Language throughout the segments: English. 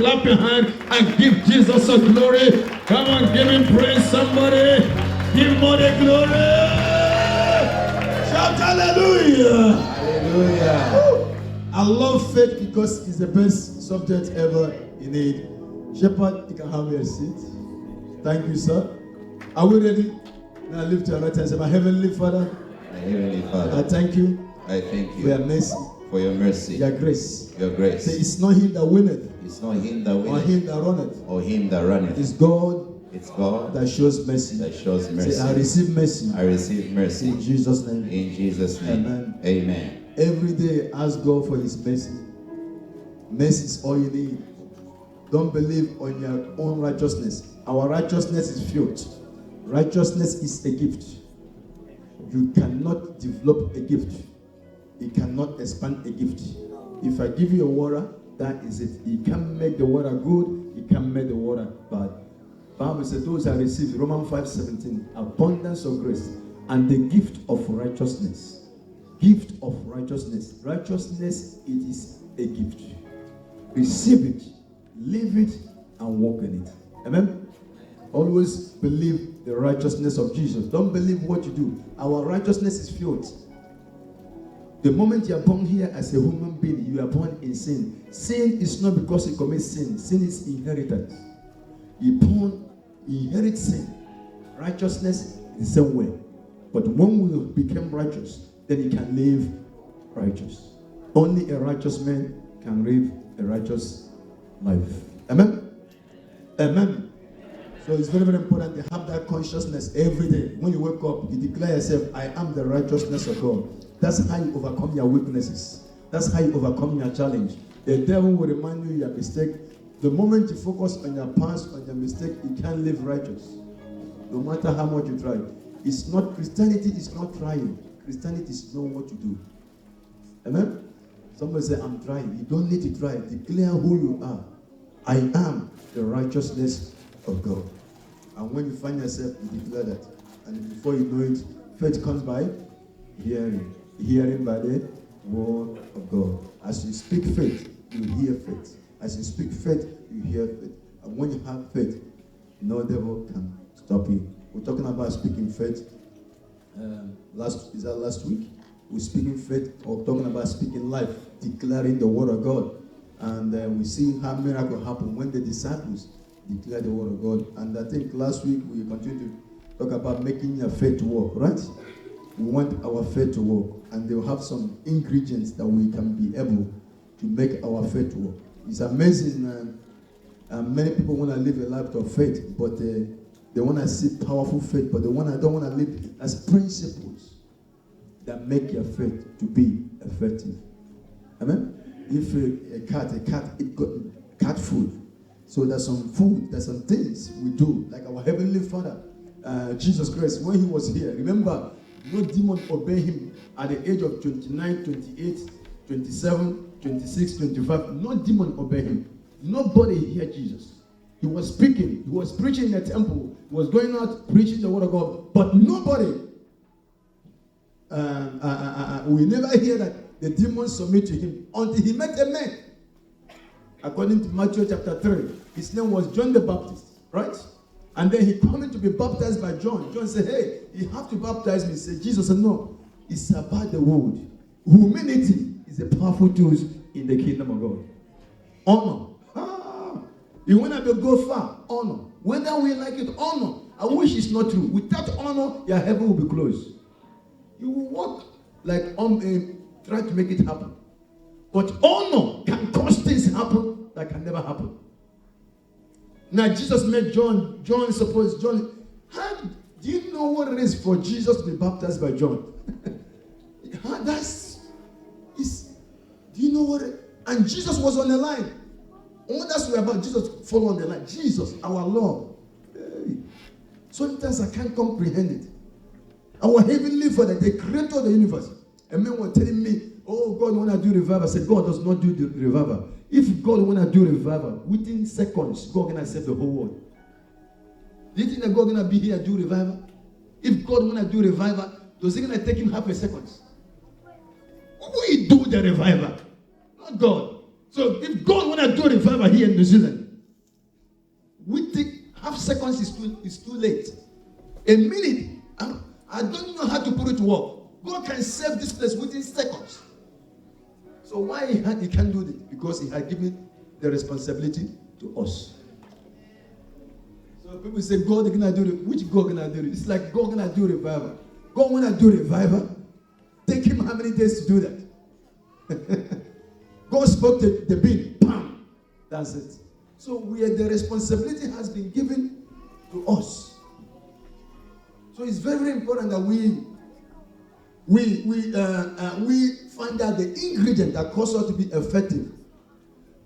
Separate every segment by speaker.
Speaker 1: clap your hand and give Jesus a glory. Come on, give him praise, somebody. Give him all the glory. Shout hallelujah.
Speaker 2: Hallelujah. I love faith because it's the best subject ever you need. Shepherd, you can have your seat. Thank you, sir. Are we ready? Now lift your right hand and say, my heavenly Father,
Speaker 3: My Heavenly Father,
Speaker 2: I thank you
Speaker 3: I thank
Speaker 2: for your
Speaker 3: you
Speaker 2: mercy,
Speaker 3: for your mercy,
Speaker 2: your grace.
Speaker 3: your
Speaker 2: Say,
Speaker 3: grace.
Speaker 2: it's not him that winneth,
Speaker 3: It's not him that
Speaker 2: or
Speaker 3: willeth
Speaker 2: him that runneth.
Speaker 3: or him that runneth.
Speaker 2: It's God
Speaker 3: It's God
Speaker 2: that shows mercy.
Speaker 3: that shows
Speaker 2: Say,
Speaker 3: mercy.
Speaker 2: I receive mercy.
Speaker 3: I receive mercy.
Speaker 2: In Jesus' name.
Speaker 3: In Jesus' name.
Speaker 2: Amen.
Speaker 3: Amen.
Speaker 2: Every day, ask God for his mercy. Mercy is all you need. Don't believe on your own righteousness. Our righteousness is filth. Righteousness is a gift. You cannot develop a gift. You cannot expand a gift. If I give you a water, that is it. You can't make the water good. You can't make the water bad. Bible says those that receive, Romans 5:17, abundance of grace and the gift of righteousness. Gift of righteousness. Righteousness, it is a gift. Receive it, live it, and walk in it. Amen? Always believe the righteousness of Jesus. Don't believe what you do. Our righteousness is filth. The moment you are born here as a human being, you are born in sin. Sin is not because you commit sin. Sin is inheritance. You born, you inherit sin. Righteousness is the same way. But when we become righteous, then you can live righteous. Only a righteous man can live a righteous life. Amen? Amen. So it's very, very important to have that consciousness every day. When you wake up, you declare yourself, I am the righteousness of God. That's how you overcome your weaknesses. That's how you overcome your challenge. The devil will remind you your mistake. The moment you focus on your past, on your mistake, you can't live righteous. No matter how much you try. It's not, Christianity is not trying. Christianity is knowing what to do. Amen? Somebody say, I'm trying. You don't need to try. Declare who you are. I am the righteousness of God. And when you find yourself, you declare that. And before you know it, faith comes by hearing. Hearing by the word of God. As you speak faith, you hear faith. As you speak faith, you hear faith. And when you have faith, no devil can stop you. We're talking about speaking faith. Last week? We're speaking faith, or talking about speaking life, declaring the word of God. And we see how miracle happened when the disciples declared the word of God. And I think last week we continued to talk about making your faith work, right? We want our faith to work. And they will have some ingredients that we can be able to make our faith work. It's amazing. Many people want to live a life of faith, but they want to see powerful faith, but don't want to live as principles that make your faith to be effective. Amen? If a cat eat cat food. So there's some food, there's some things we do, like our Heavenly Father, Jesus Christ, when he was here. Remember, no demon obeyed him at the age of 29, 28, 27, 26, 25. No demon obeyed him. Nobody heard Jesus. He was speaking. He was preaching in the temple. He was going out preaching the word of God. But nobody, we never hear that the demons submit to him until he met a man. According to Matthew chapter 3, his name was John the Baptist, right? And then he coming to be baptized by John. John said, hey, you have to baptize me. Said Jesus said, no, it's about the word. Humility is a powerful tool in the kingdom of God. Honor. You want to go far? Honor. Whether we like it, honor. I wish it's not true. Without honor, your heaven will be closed. You will walk like try to make it happen. But honor can cause things happen that can never happen. Now Jesus met John. John, how do you know what it is for Jesus to be baptized by John? Do you know what and Jesus was on the line. All that's we about Jesus follow on the line. Jesus, our Lord. Hey. Sometimes I can't comprehend it. Our Heavenly Father, the creator of the universe. And men were telling me, oh, God want to do revival. I said, God does not do the revival. If God want to do revival, within seconds, God can save the whole world. Do you think that God going to be here and do revival? If God want to do revival, does it going to take him half a second? Who will do the revival? Not God. So if God want to do a revival here in New Zealand, we think half seconds is too late. A minute, I don't know how to put it to work. God can save this place within seconds. So why he can't do it? Because he had given the responsibility to us. So people say, God is gonna do it. Which God gonna do it? It's like God gonna do revival. God wanna do revival. Take him how many days to do that? God spoke to the bean, bam, that's it. So the responsibility has been given to us. So it's very, very important that we find out the ingredient that causes us to be effective.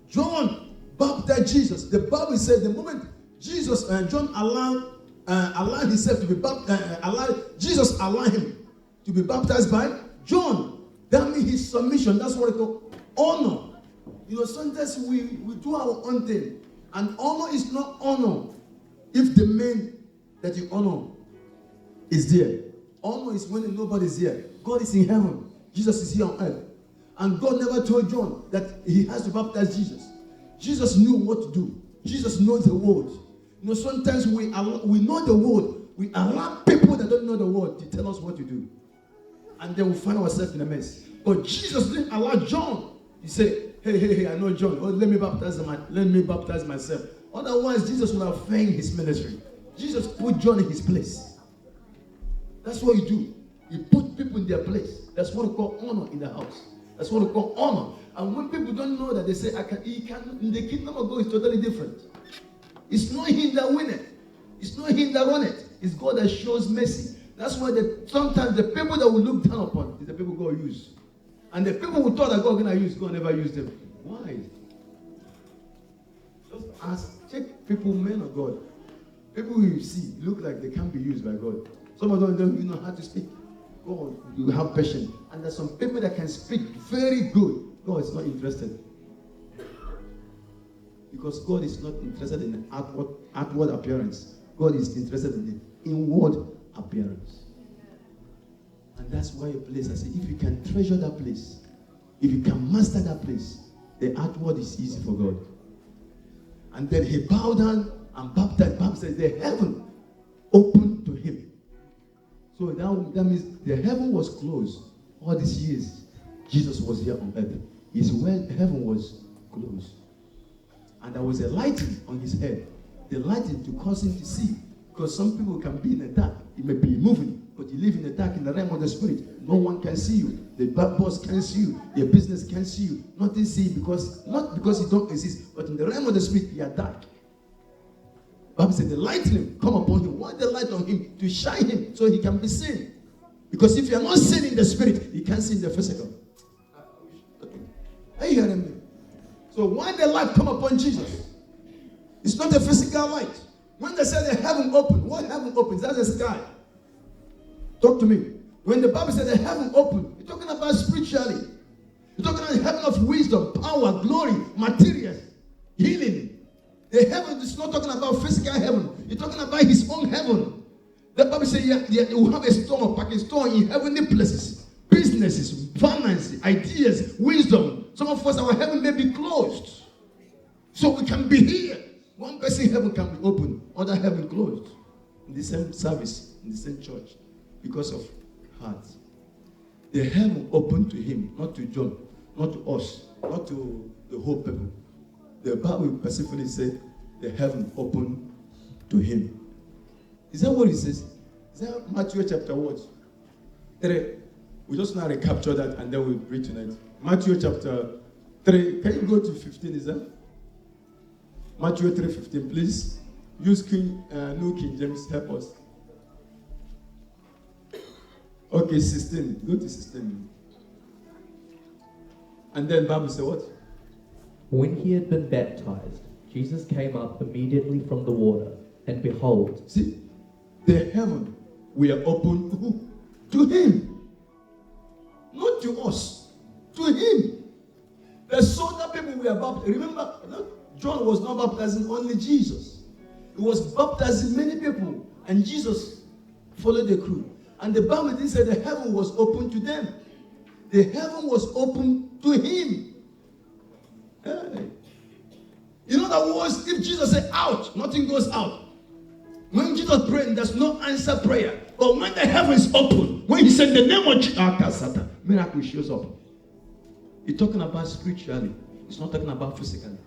Speaker 2: John baptized Jesus. The Bible said the moment Jesus John allowed himself to be baptized, Jesus allowed him to be baptized by John. That means his submission. That's what it called honor. You know, sometimes we do our own thing, and honor is not honor if the man that you honor is there. Honor is when nobody's here. God is in heaven. Jesus is here on earth. And God never told John that he has to baptize Jesus. Jesus knew what to do. Jesus knows the word. You know, sometimes we know the word. We allow people that don't know the word to tell us what to do. And then we find ourselves in a mess. But Jesus didn't allow John. He said, hey, I know John. Oh, let me baptize myself. Otherwise, Jesus would have failed his ministry. Jesus put John in his place. That's what you do. You put people in their place. That's what we call honor in the house. That's what we call honor. And when people don't know that, they say, in the kingdom of God is totally different. It's not him that win it. It's not him that run it. It's God that shows mercy. That's why sometimes the people that we look down upon is the people God use. And the people who thought that God was going to use, God never used them. Why? Just ask, check people, men of God. People who you see look like they can't be used by God. Some of them don't even know how to speak. God, you have patience. And there's some people that can speak very good. God is not interested. Because God is not interested in the outward appearance. God is interested in the inward appearance. And that's why a place, I say, if you can treasure that place, if you can master that place, the outward is easy for God. And then he bowed down and baptized. Bible says the heaven opened to him. So that means the heaven was closed. All these years, Jesus was here on earth. Heaven was closed. And there was a lighting on his head. The lighting to cause him to see. Because some people can be in the dark. It may be moving, but you live in the dark in the realm of the spirit. No one can see you. The boss can't see you. Your business can't see you. Nothing see you not because you don't exist, but in the realm of the spirit, you are dark. Bible said the lightning come upon him. Want the light on him to shine him so he can be seen. Because if you are not seen in the spirit, you can't see in the physical. Are you hearing me? So why the light come upon Jesus? It's not a physical light. When they say the heaven opened, what heaven opens? That's the sky. Talk to me. When the Bible says the heaven opened, you're talking about spiritually. You're talking about the heaven of wisdom, power, glory, materials, healing. The heaven is not talking about physical heaven. You're talking about his own heaven. The Bible says you will have a store, packing store in heavenly places. Businesses, finance, ideas, wisdom. Some of us, our heaven may be closed. So we can be here. One person heaven can be open, other heaven closed. In the same service, in the same church. Because of heart. The heaven opened to him, not to John, not to us, not to the whole people. The Bible specifically said the heaven opened to him. Is that what it says? Is that Matthew chapter what? 3. We just now recapture that and then we'll read tonight. Matthew chapter 3. Can you go to 15? Is that? Matthew 3:15, please. Use New King James, help us. Okay, 16. Go to 16. And then Bible says what?
Speaker 4: When he had been baptized, Jesus came up immediately from the water, and behold,
Speaker 2: see, the heaven were opened to him. Not to us, to him. The so that people were baptized. Remember, John was not baptizing only Jesus. He was baptizing many people. And Jesus followed the crew. And the Bible did say the heaven was open to them. The heaven was open to him. Hey. In other words, if Jesus said out, nothing goes out. When Jesus prayed, there's no answer prayer. But when the heavens open, when he said the name of Jesus, miracle shows up. He's talking about spiritually. It's not talking about physically.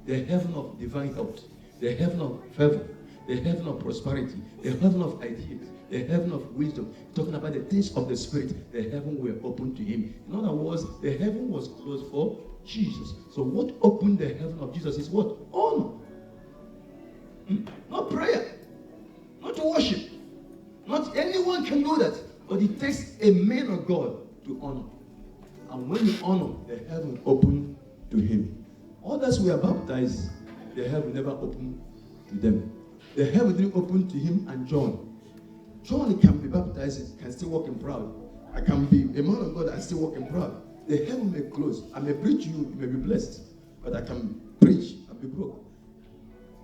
Speaker 2: The heaven of divine health, the heaven of favor, the heaven of prosperity, the heaven of ideas, the heaven of wisdom. He's talking about the things of the spirit. The heaven were open to him. In other words, the heaven was closed for Jesus. So what opened the heaven of Jesus is what? Honor. Not prayer. Not worship. Not anyone can do that. But it takes a man of God to honor. And when you honor, the heaven open to him. Others were baptized, the heaven never opened to them. The heaven didn't open to him and John. John can be baptized, can still walk in proud. I can be a man of God and still walk in proud. The heaven may close. I may preach you may be blessed. But I can preach and be broke.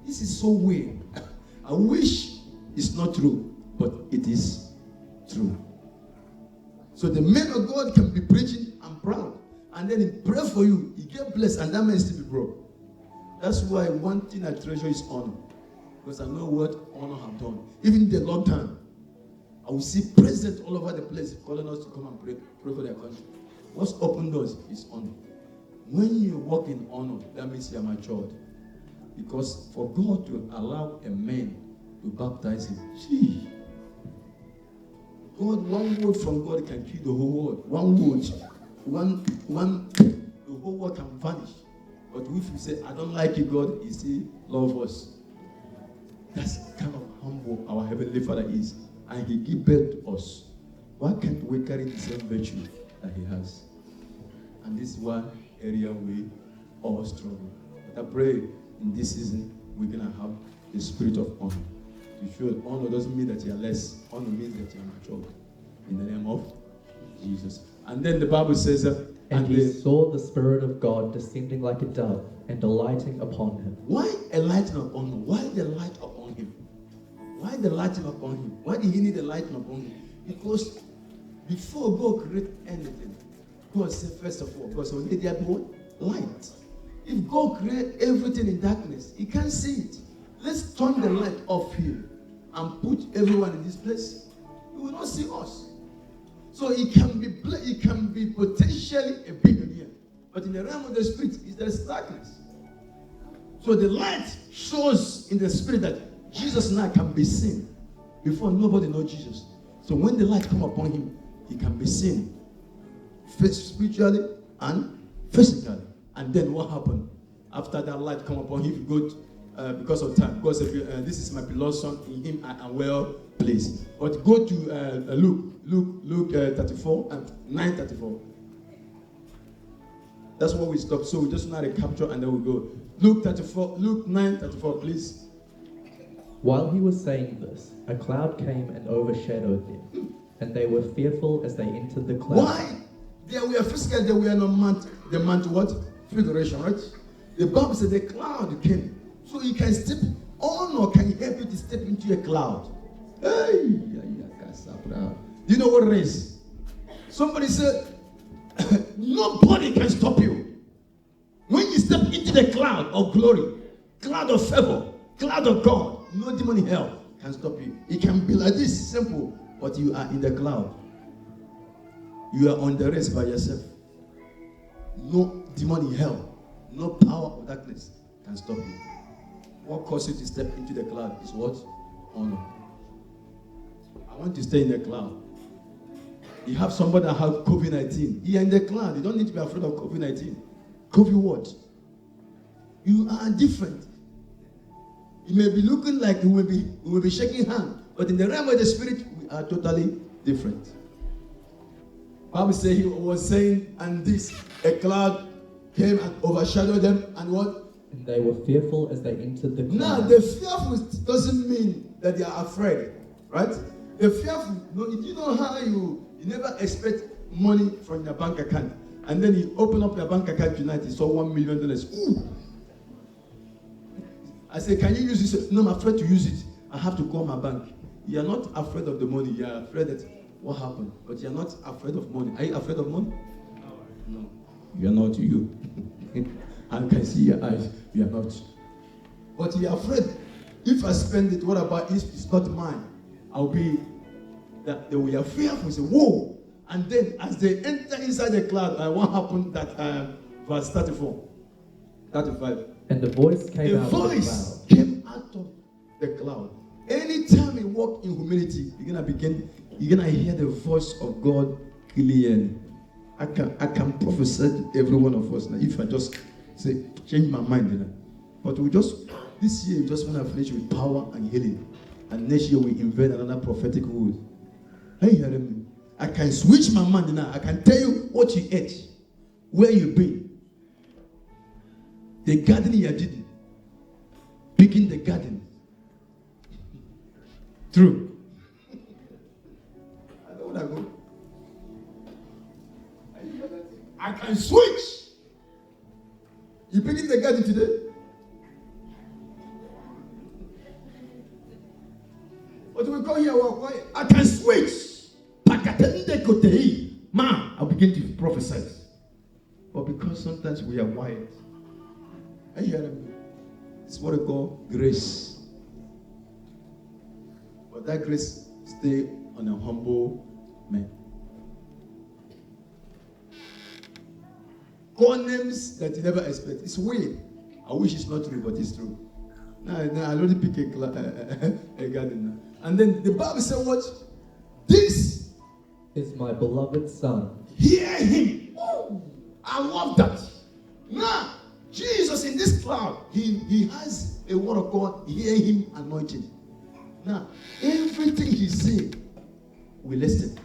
Speaker 2: This is so weird. I wish it's not true, but it is true. So the man of God can be preaching and proud. And then he pray for you, he get blessed, and that man still be broke. That's why one thing I treasure is honor. Because I know what honor have done. Even in the lockdown, I will see presidents all over the place calling us to come and pray for their country. What's open doors is honor. When you walk in honor, that means you are matured. Because for God to allow a man to baptize him, gee, God, one word from God can kill the whole world. One word. The whole world can vanish. But if you say, I don't like you, God, he still love us. That's kind of humble our Heavenly Father is. And he gives birth to us. Why can't we carry the same virtue that he has? And this is one area we all struggle. But I pray in this season, we're going to have the spirit of honor. To show honor doesn't mean that you're less. Honor means that you're mature. In the name of Jesus. And then the Bible says,
Speaker 4: and he saw the Spirit of God descending like a dove and alighting upon him.
Speaker 2: Why a lighting upon him? Why the light upon him? Why the lighting upon him? Why did he need the lighting upon him? Because before God created anything, God said, first of all, God said, let there be what? Light. If God created everything in darkness, he can't see it. Let's turn the light off here and put everyone in this place. He will not see us. So he can be potentially a billionaire. But in the realm of the spirit, there's darkness. So the light shows in the spirit that Jesus now can be seen. Before nobody knows Jesus. So when the light come upon him, he can be seen. Spiritually and physically. And then what happened? After that light come upon him, he go because of time. God said, this is my beloved son, in him I am well pleased. But go to Luke 34 and 9:34. That's where we stop. So we just now recapture and then we go. Luke 9:34, please.
Speaker 4: While he was saying this, a cloud came and overshadowed them, and they were fearful as they entered the cloud.
Speaker 2: Why? They were physical, they were not the mount what? Figuration, right? The Bible said the cloud came. So you can step on, or can help you to step into a cloud. Hey, do you know what it is? Somebody said, nobody can stop you. When you step into the cloud of glory, cloud of favor, cloud of God, no demon in hell can stop you. It can be like this, simple, but you are in the cloud. You are on the race by yourself. No demon in hell, no power of darkness can stop you. What causes you to step into the cloud is what? Honor. I want to stay in the cloud. You have somebody that has COVID-19. You're in the cloud. You don't need to be afraid of COVID-19. COVID what? You are different. You may be looking like we will be shaking hands, but in the realm of the spirit, we are totally different. Bible says he was saying, and this, a cloud came and overshadowed them, and what?
Speaker 4: And they were fearful as they entered the cloud.
Speaker 2: Now, the fearful doesn't mean that they are afraid, right? The fearful, you know how you never expect money from your bank account, and then you open up your bank account tonight, you saw $1 million. Ooh. I say, can you use this? No, I'm afraid to use it. I have to call my bank. You are not afraid of the money. You are afraid that what happened, but you are not afraid of money. Are you afraid of money? No, you are not. You. I can see your eyes. You are not. But you're afraid. If I spend it, what about if it's not mine? I'll be that they will be fearful. Say, whoa. And then as they enter inside the cloud, what happened that verse 34, 35.
Speaker 4: And the voice came
Speaker 2: The
Speaker 4: out of the cloud.
Speaker 2: voice came out of the cloud. Anytime you walk in humility, you're gonna hear the voice of God clearly. I can prophesy to every one of us now. If I just say change my mind, you know. But this year we just want to finish with power and healing, and next year we invent another prophetic word. Are you hearing me? I can switch my mind now. I can tell you what you ate, where you've been, the garden you did, picking the garden. True. I know what I go. I can switch. You picking the garden today? What do we call here? I can switch. Man, I'll begin to prophesy. But because sometimes we are wired. Are you hearing me? It's what I call grace. But that grace stay on a humble man. God names that you never expect. It's weird. I wish it's not true, but it's true. Now I already pick a garden now. And then the Bible said what? This
Speaker 4: is my beloved son.
Speaker 2: Hear him. Oh, I love that. Now, Jesus in this cloud, he has a word of God. Hear him anointed. Now, everything he said, we listen.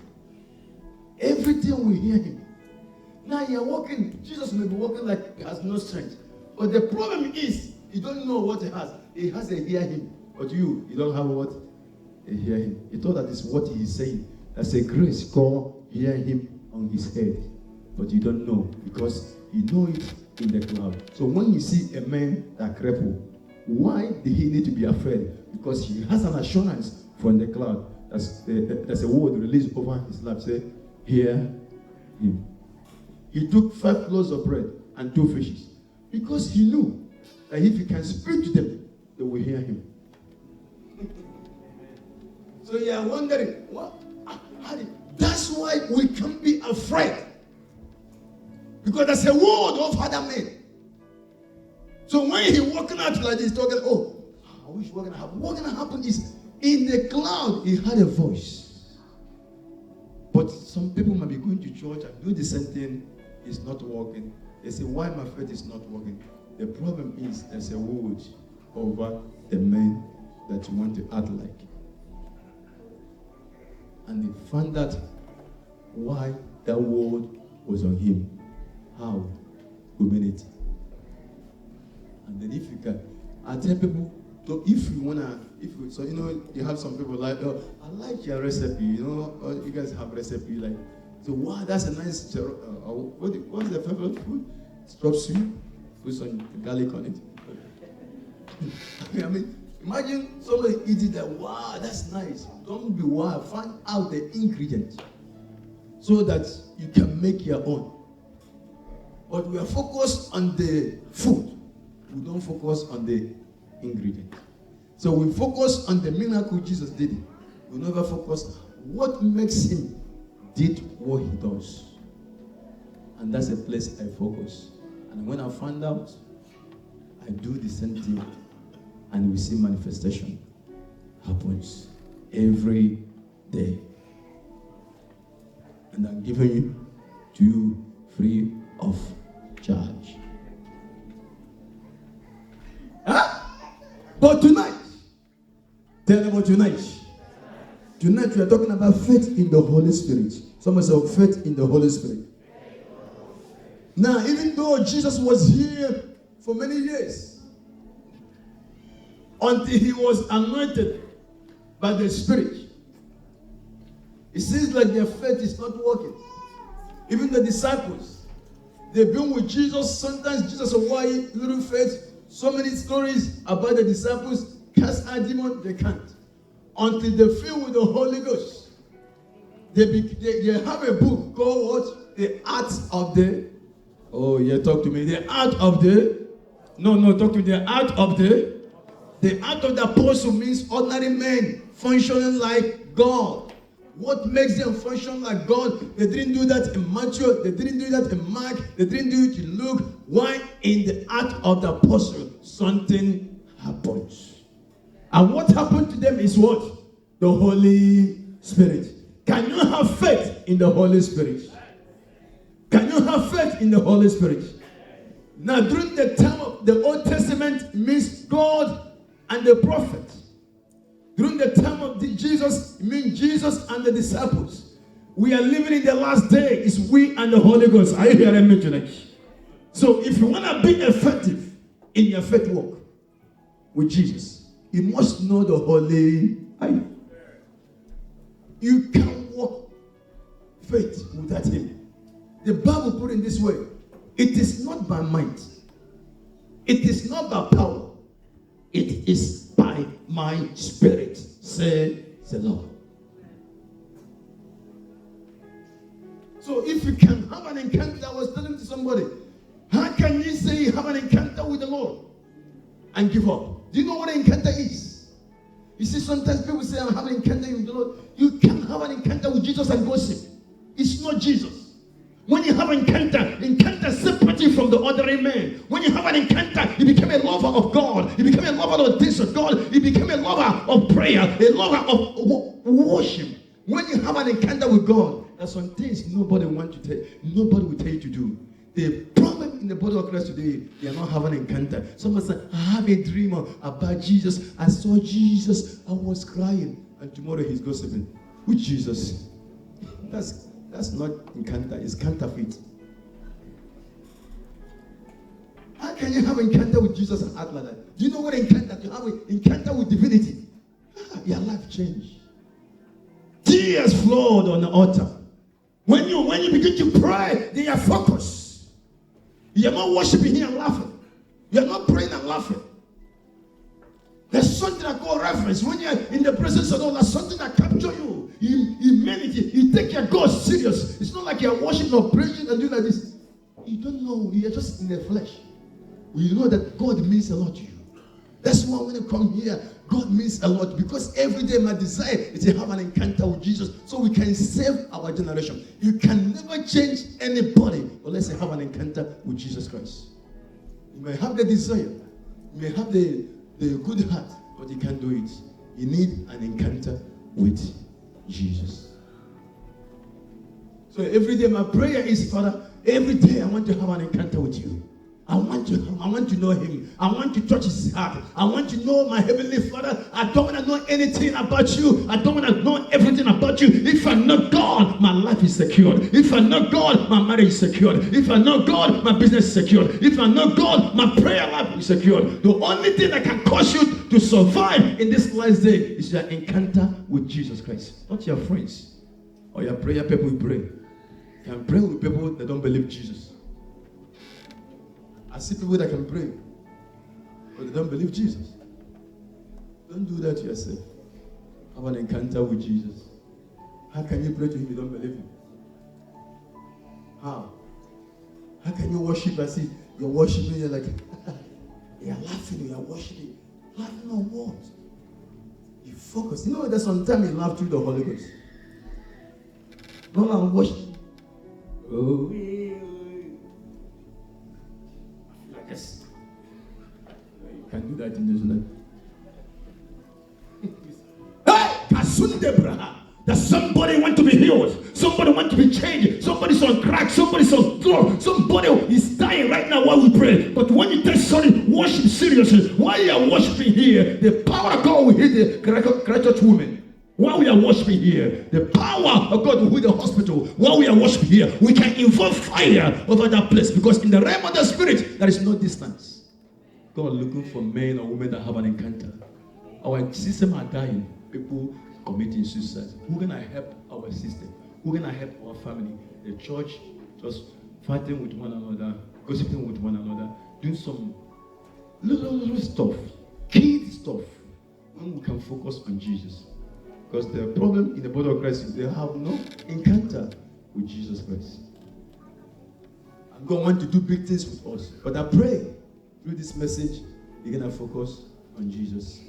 Speaker 2: Everything we hear him. Now you're walking, Jesus may be walking like he has no strength. But the problem is, you don't know what he has. He has a hear him. But you don't have what? A hear him. You thought that is what he is saying. That's a grace called hear him on his head. But you don't know because you know it in the cloud. So when you see a man that crippled, why did he need to be afraid? Because he has an assurance from the cloud. That's a word released over his life. Say, hear him. He took 5 loaves of bread and 2 fishes because he knew that if he can speak to them, they will hear him. So you are wondering, what? That's why we can't be afraid. Because there's a word of other men. So when he walking out like this, talking, I wish what gonna happen. What's gonna happen is in the cloud he had a voice. But some people might be going to church and do the same thing. It's not working. They say, why my faith is not working? The problem is there's a word over the man that you want to act like. And they found out why that word was on him. How? Humility. And then if you can, I tell people, so you have some people like, I like your recipe, you guys have recipe like, so wow, that's a nice, what's the favorite food? Strop soup, put some garlic on it. I mean, imagine somebody eating that, wow, that's nice. Don't be wild, find out the ingredient so that you can make your own. But we are focused on the food. We don't focus on the ingredient. So we focus on the miracle Jesus did. We never focus what makes him did what he does. And that's a place I focus. And when I find out, I do the same thing. And we see manifestation happens every day. And I'm giving you to you free of charge. But tonight, tell them about tonight. Tonight we are talking about faith in the Holy Spirit. Someone say faith in the Holy Spirit. Now, even though Jesus was here for many years, until he was anointed by the Spirit, it seems like their faith is not working. Even the disciples, they've been with Jesus. Sometimes Jesus will why little faith. So many stories about the disciples cast out demons, they can't. Until they fill with the Holy Ghost. They have a book called what? The Art of the Oh, yeah, talk to me. The art of the. No, talk to me. The art of the. The art of the apostle means ordinary men functioning like God. What makes them function like God? They didn't do that in Matthew. They didn't do that in Mark. They didn't do it in Luke. Why? In the art of the apostle, something happens. And what happened to them is what? The Holy Spirit. Can you have faith in the Holy Spirit? Can you have faith in the Holy Spirit? Now, during the time of the Old Testament, it means God and the prophets. During the time of Jesus, it means Jesus and the disciples. We are living in the last day. It's we and the Holy Ghost. Are you hearing me tonight? So if you want to be effective in your faith walk with Jesus, you must know the Holy Spirit. You can't walk faith without Him. The Bible put it in this way. It is not by might. It is not by power. It is by my Spirit, say the Lord. So if you can have an encounter, I was telling to somebody, how can you say you have an encounter with the Lord and give up? Do you know what an encounter is? You see, sometimes people say, I'm having an encounter with the Lord. You can have an encounter with Jesus and gossip. It's not Jesus. When you have an encounter separates you from the ordinary man. When you have an encounter, you become a lover of God. You become a lover of things of God. You become a lover of prayer, a lover of worship. When you have an encounter with God, there's some things nobody will tell you to do. The problem in the body of Christ today, they are not having an encounter. Someone said, I have a dream about Jesus. I saw Jesus. I was crying. And tomorrow he's gossiping. Which Jesus? That's not encounter. It's counterfeit. How can you have an encounter with Jesus and act like that? Do you know what encounter? To have an encounter with divinity. Your life changed. Tears flowed on the altar. When you begin to pray, they are focused. You are not worshiping here and laughing. You are not praying and laughing. There's something I call reverence. When you're in the presence of God, there's something that captures you. Humanity, you take your God serious. It's not like you're worshiping or praising and doing like this. You don't know. You're just in the flesh. You know that God means a lot to you. That's why when you come here, God means a lot, because every day my desire is to have an encounter with Jesus so we can save our generation. You can never change anybody unless you have an encounter with Jesus Christ. You may have the desire, you may have the good heart, but you can't do it. You need an encounter with Jesus. So every day my prayer is, Father, every day I want to have an encounter with you. I want to know him. I want to touch his heart. I want to know my heavenly Father. I don't want to know anything about you. I don't want to know everything about you. If I know God, my life is secured. If I know God, my marriage is secured. If I know God, my business is secured. If I know God, my prayer life is secured. The only thing that can cause you to survive in this last day is your encounter with Jesus Christ. Not your friends or your prayer people who pray. You can pray with people that don't believe Jesus. I see people that can pray, but they don't believe Jesus. Don't do that to yourself. Have an encounter with Jesus. How can you pray to him if you don't believe him? How? How can you worship as if you're worshiping, you're like, you're laughing, you're worshiping. Laughing on what? You focus. You know that sometimes you laugh through the Holy Ghost. No, I'm worshiping. Oh, yes. You can do that in this life. Hey! Kasundebra. That somebody want to be healed. Somebody want to be changed. Somebody's on crack. Somebody's on floor. Somebody is dying right now while we pray. But when you take somebody, worship seriously. While you are worshiping here, the power of God will hit the courageous woman. While we are worshiping here, the power of God will hit the hospital. While we are worshiping here, we can invoke fire over that place, because in the realm of the spirit, there is no distance. God looking for men or women that have an encounter. Our system are dying. People committing suicide. Who can I help our system? Who can I help our family? The church just fighting with one another, gossiping with one another, doing some little stuff, kid stuff, when we can focus on Jesus. Because the problem in the body of Christ is they have no encounter with Jesus Christ. God wants to do big things with us. But I pray through this message, you're going to focus on Jesus.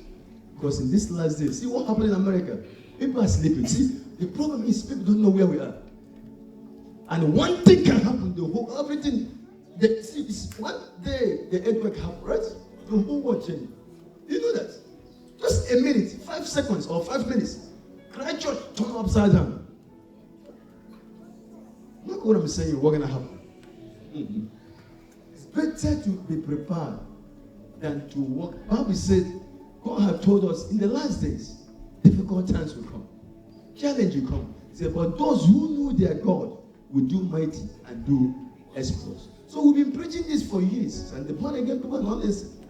Speaker 2: Because in this last day, see what happened in America? People are sleeping. See, the problem is people don't know where we are. And one thing can happen, everything. One day the earthquake happened, right? The whole world changed. You know that? Just a minute, 5 seconds or 5 minutes. Christ Church turn upside down. Look what I'm saying, what's going to happen. Mm-hmm. It's better to be prepared than to walk. Bible said, God has told us in the last days, difficult times will come. Challenge will come. He said, but those who know their God will do mighty and do exploits. So we've been preaching this for years, and the born again people are not listening.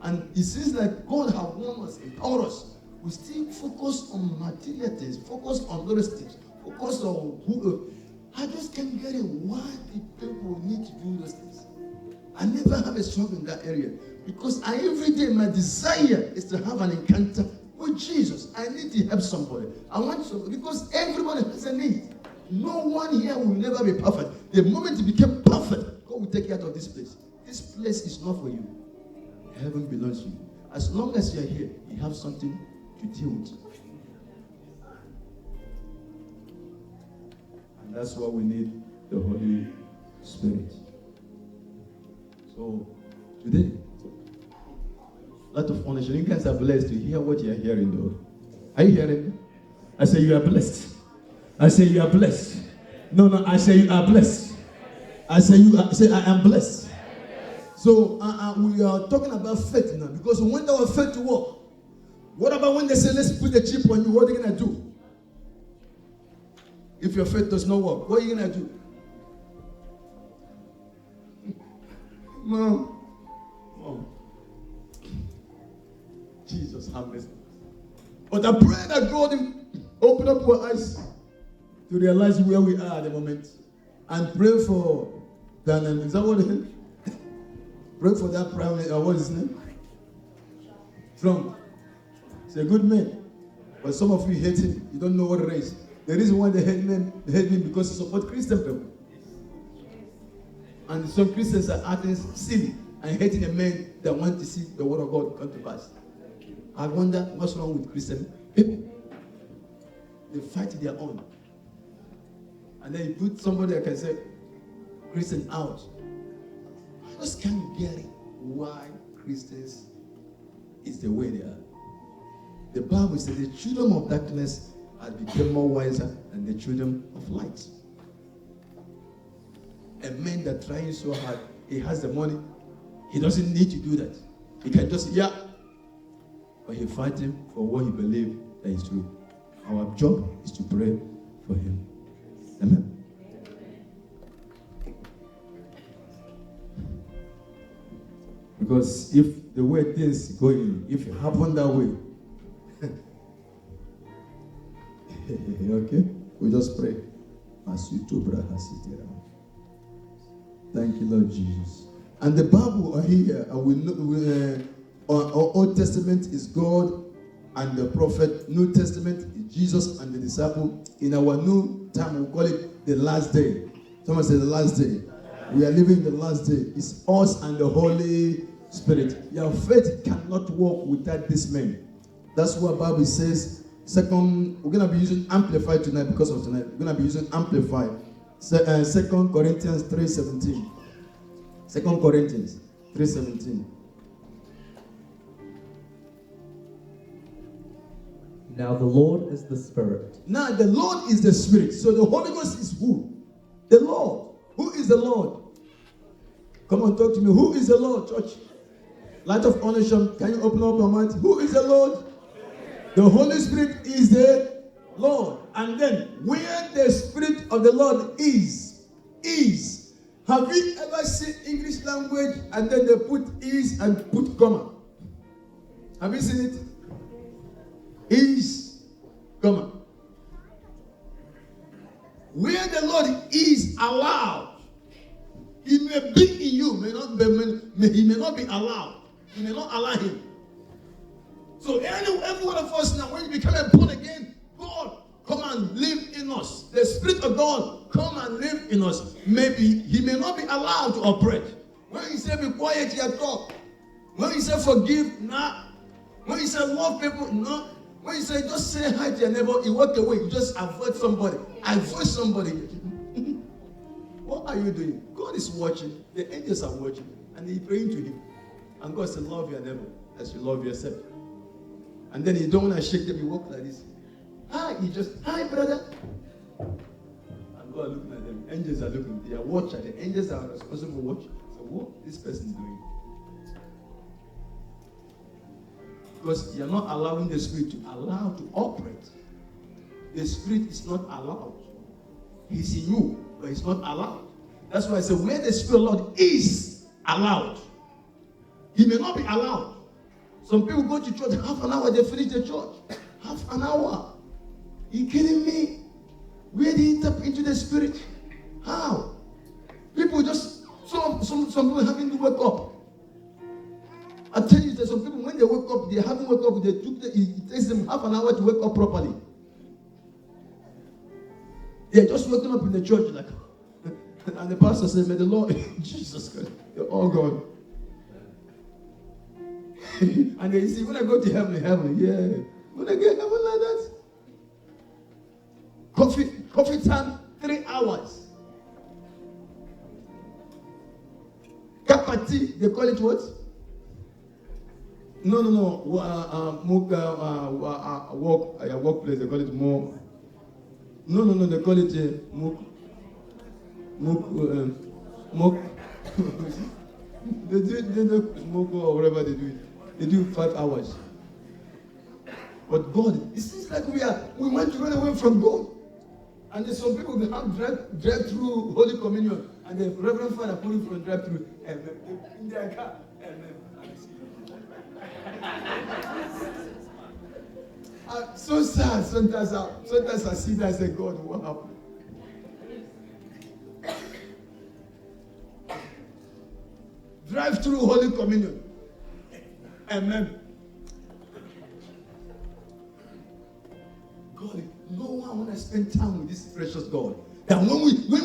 Speaker 2: And it seems like God has warned us, empowered us. We still focus on material things, focus on those things, focus on who. I just can't get it. Why do people need to do those things? I never have a struggle in that area. Because every day my desire is to have an encounter with Jesus. I need to help somebody. I want to, because everybody has a need. No one here will never be perfect. The moment you become perfect, God will take you out of this place. This place is not for you. Heaven belongs to you. As long as you're here, you have something to deal with. And that's why we need the Holy Spirit. So, today, a lot of honest. You guys are blessed to hear what you are hearing, though. Are you hearing me? I say you are blessed. I say you are blessed. No, I say you are blessed. I say I am blessed. So we are talking about faith now, because we want our faith to work. What about when they say, let's put the chip on you? What are you going to do? If your faith does not work, what are you going to do? Mom. Jesus, have mercy. But I pray that God open up our eyes to realize where we are at the moment. And pray for Daniel. Is that what it is? Pray for that prime minister. What is his name? Trump. He's a good man. But some of you hate him. You don't know what it is. The reason why they hate him because he supports Christian people. And some Christians are acting silly and hating a man that wants to see the word of God come to pass. I wonder what's wrong with Christian people. They fight their own. And then you put somebody that can say, Christian out. I just can't get it why Christians is the way they are. The Bible says the children of darkness have become more wiser than the children of light. A man that trying so hard, he has the money, he doesn't need to do that. He can just, but he fighting for what he believes that is true. Our job is to pray for him. Amen. Because if the way things going, if it happen that way, okay, we just pray. Thank you, Lord Jesus. And the Bible here, our Old Testament is God and the prophet. New Testament is Jesus and the disciple. In our new time, we call it the last day. Someone say the last day. We are living the last day. It's us and the Holy Spirit. Your faith cannot work without this man. That's what the Bible says. Second, we're going to be using Amplified tonight because of tonight. We're going to be using Amplified. 2 Corinthians 3:17. 2 Corinthians 3:17.
Speaker 4: Now the Lord is the Spirit.
Speaker 2: Now the Lord is the Spirit. So the Holy Ghost is who? The Lord. Who is the Lord? Come on, talk to me. Who is the Lord, church? Light of Ownership, can you open up your mind? Who is the Lord? The Holy Spirit is the Lord. And then, where the Spirit of the Lord is. Have you ever seen English language and then they put is and put comma? Have you seen it? Is, comma. Where the Lord is allowed, He may be in you, He may not be allowed. You may not allow Him. So every one of us now, when you become born again, God, come and live in us. The Spirit of God come and live in us, maybe he may not be allowed to operate. When he say be quiet, you talk. When he say forgive, nah. When he say love people, no. When he say just say hi to your neighbor, you walk away, you just avoid somebody. Avoid somebody. What are you doing? God is watching. The angels are watching. And they're praying to him. And God said, love your neighbor as you love yourself. And then you don't want to shake them, you walk like this. Hi, you just, hi, brother. And God looking at them. Angels are looking. They are watching. The angels are responsible for watching. So what this person is doing? Because you're not allowing the Spirit to allow to operate. The Spirit is not allowed. He's in you, but he's not allowed. That's why I say where the Spirit of the Lord is allowed, he may not be allowed. Some people go to church half an hour, they finish the church. Half an hour. You kidding me? Where did he tap into the Spirit? How? People just, some people having to wake up. I tell you that some people, when they wake up, they haven't woke up, it takes them half an hour to wake up properly. They're just waking up in the church like, and the pastor said, may the Lord, Jesus Christ, they're all gone. And they say, when I go to heaven, yeah. When I get heaven like that. Coffee time, 3 hours. Cup of tea, they call it what? No. Workplace, they call it more. No, they call it Mok. They do smoke or whatever they do. They do 5 hours. But God, it seems like we want to run away from God. And there's some people that have drive through Holy Communion, and the Reverend Father put it from drive through in their car. So sad. Sometimes I see that and say, God, what happened? Drive through Holy Communion. Amen. God, no one want to spend time with this precious God. That when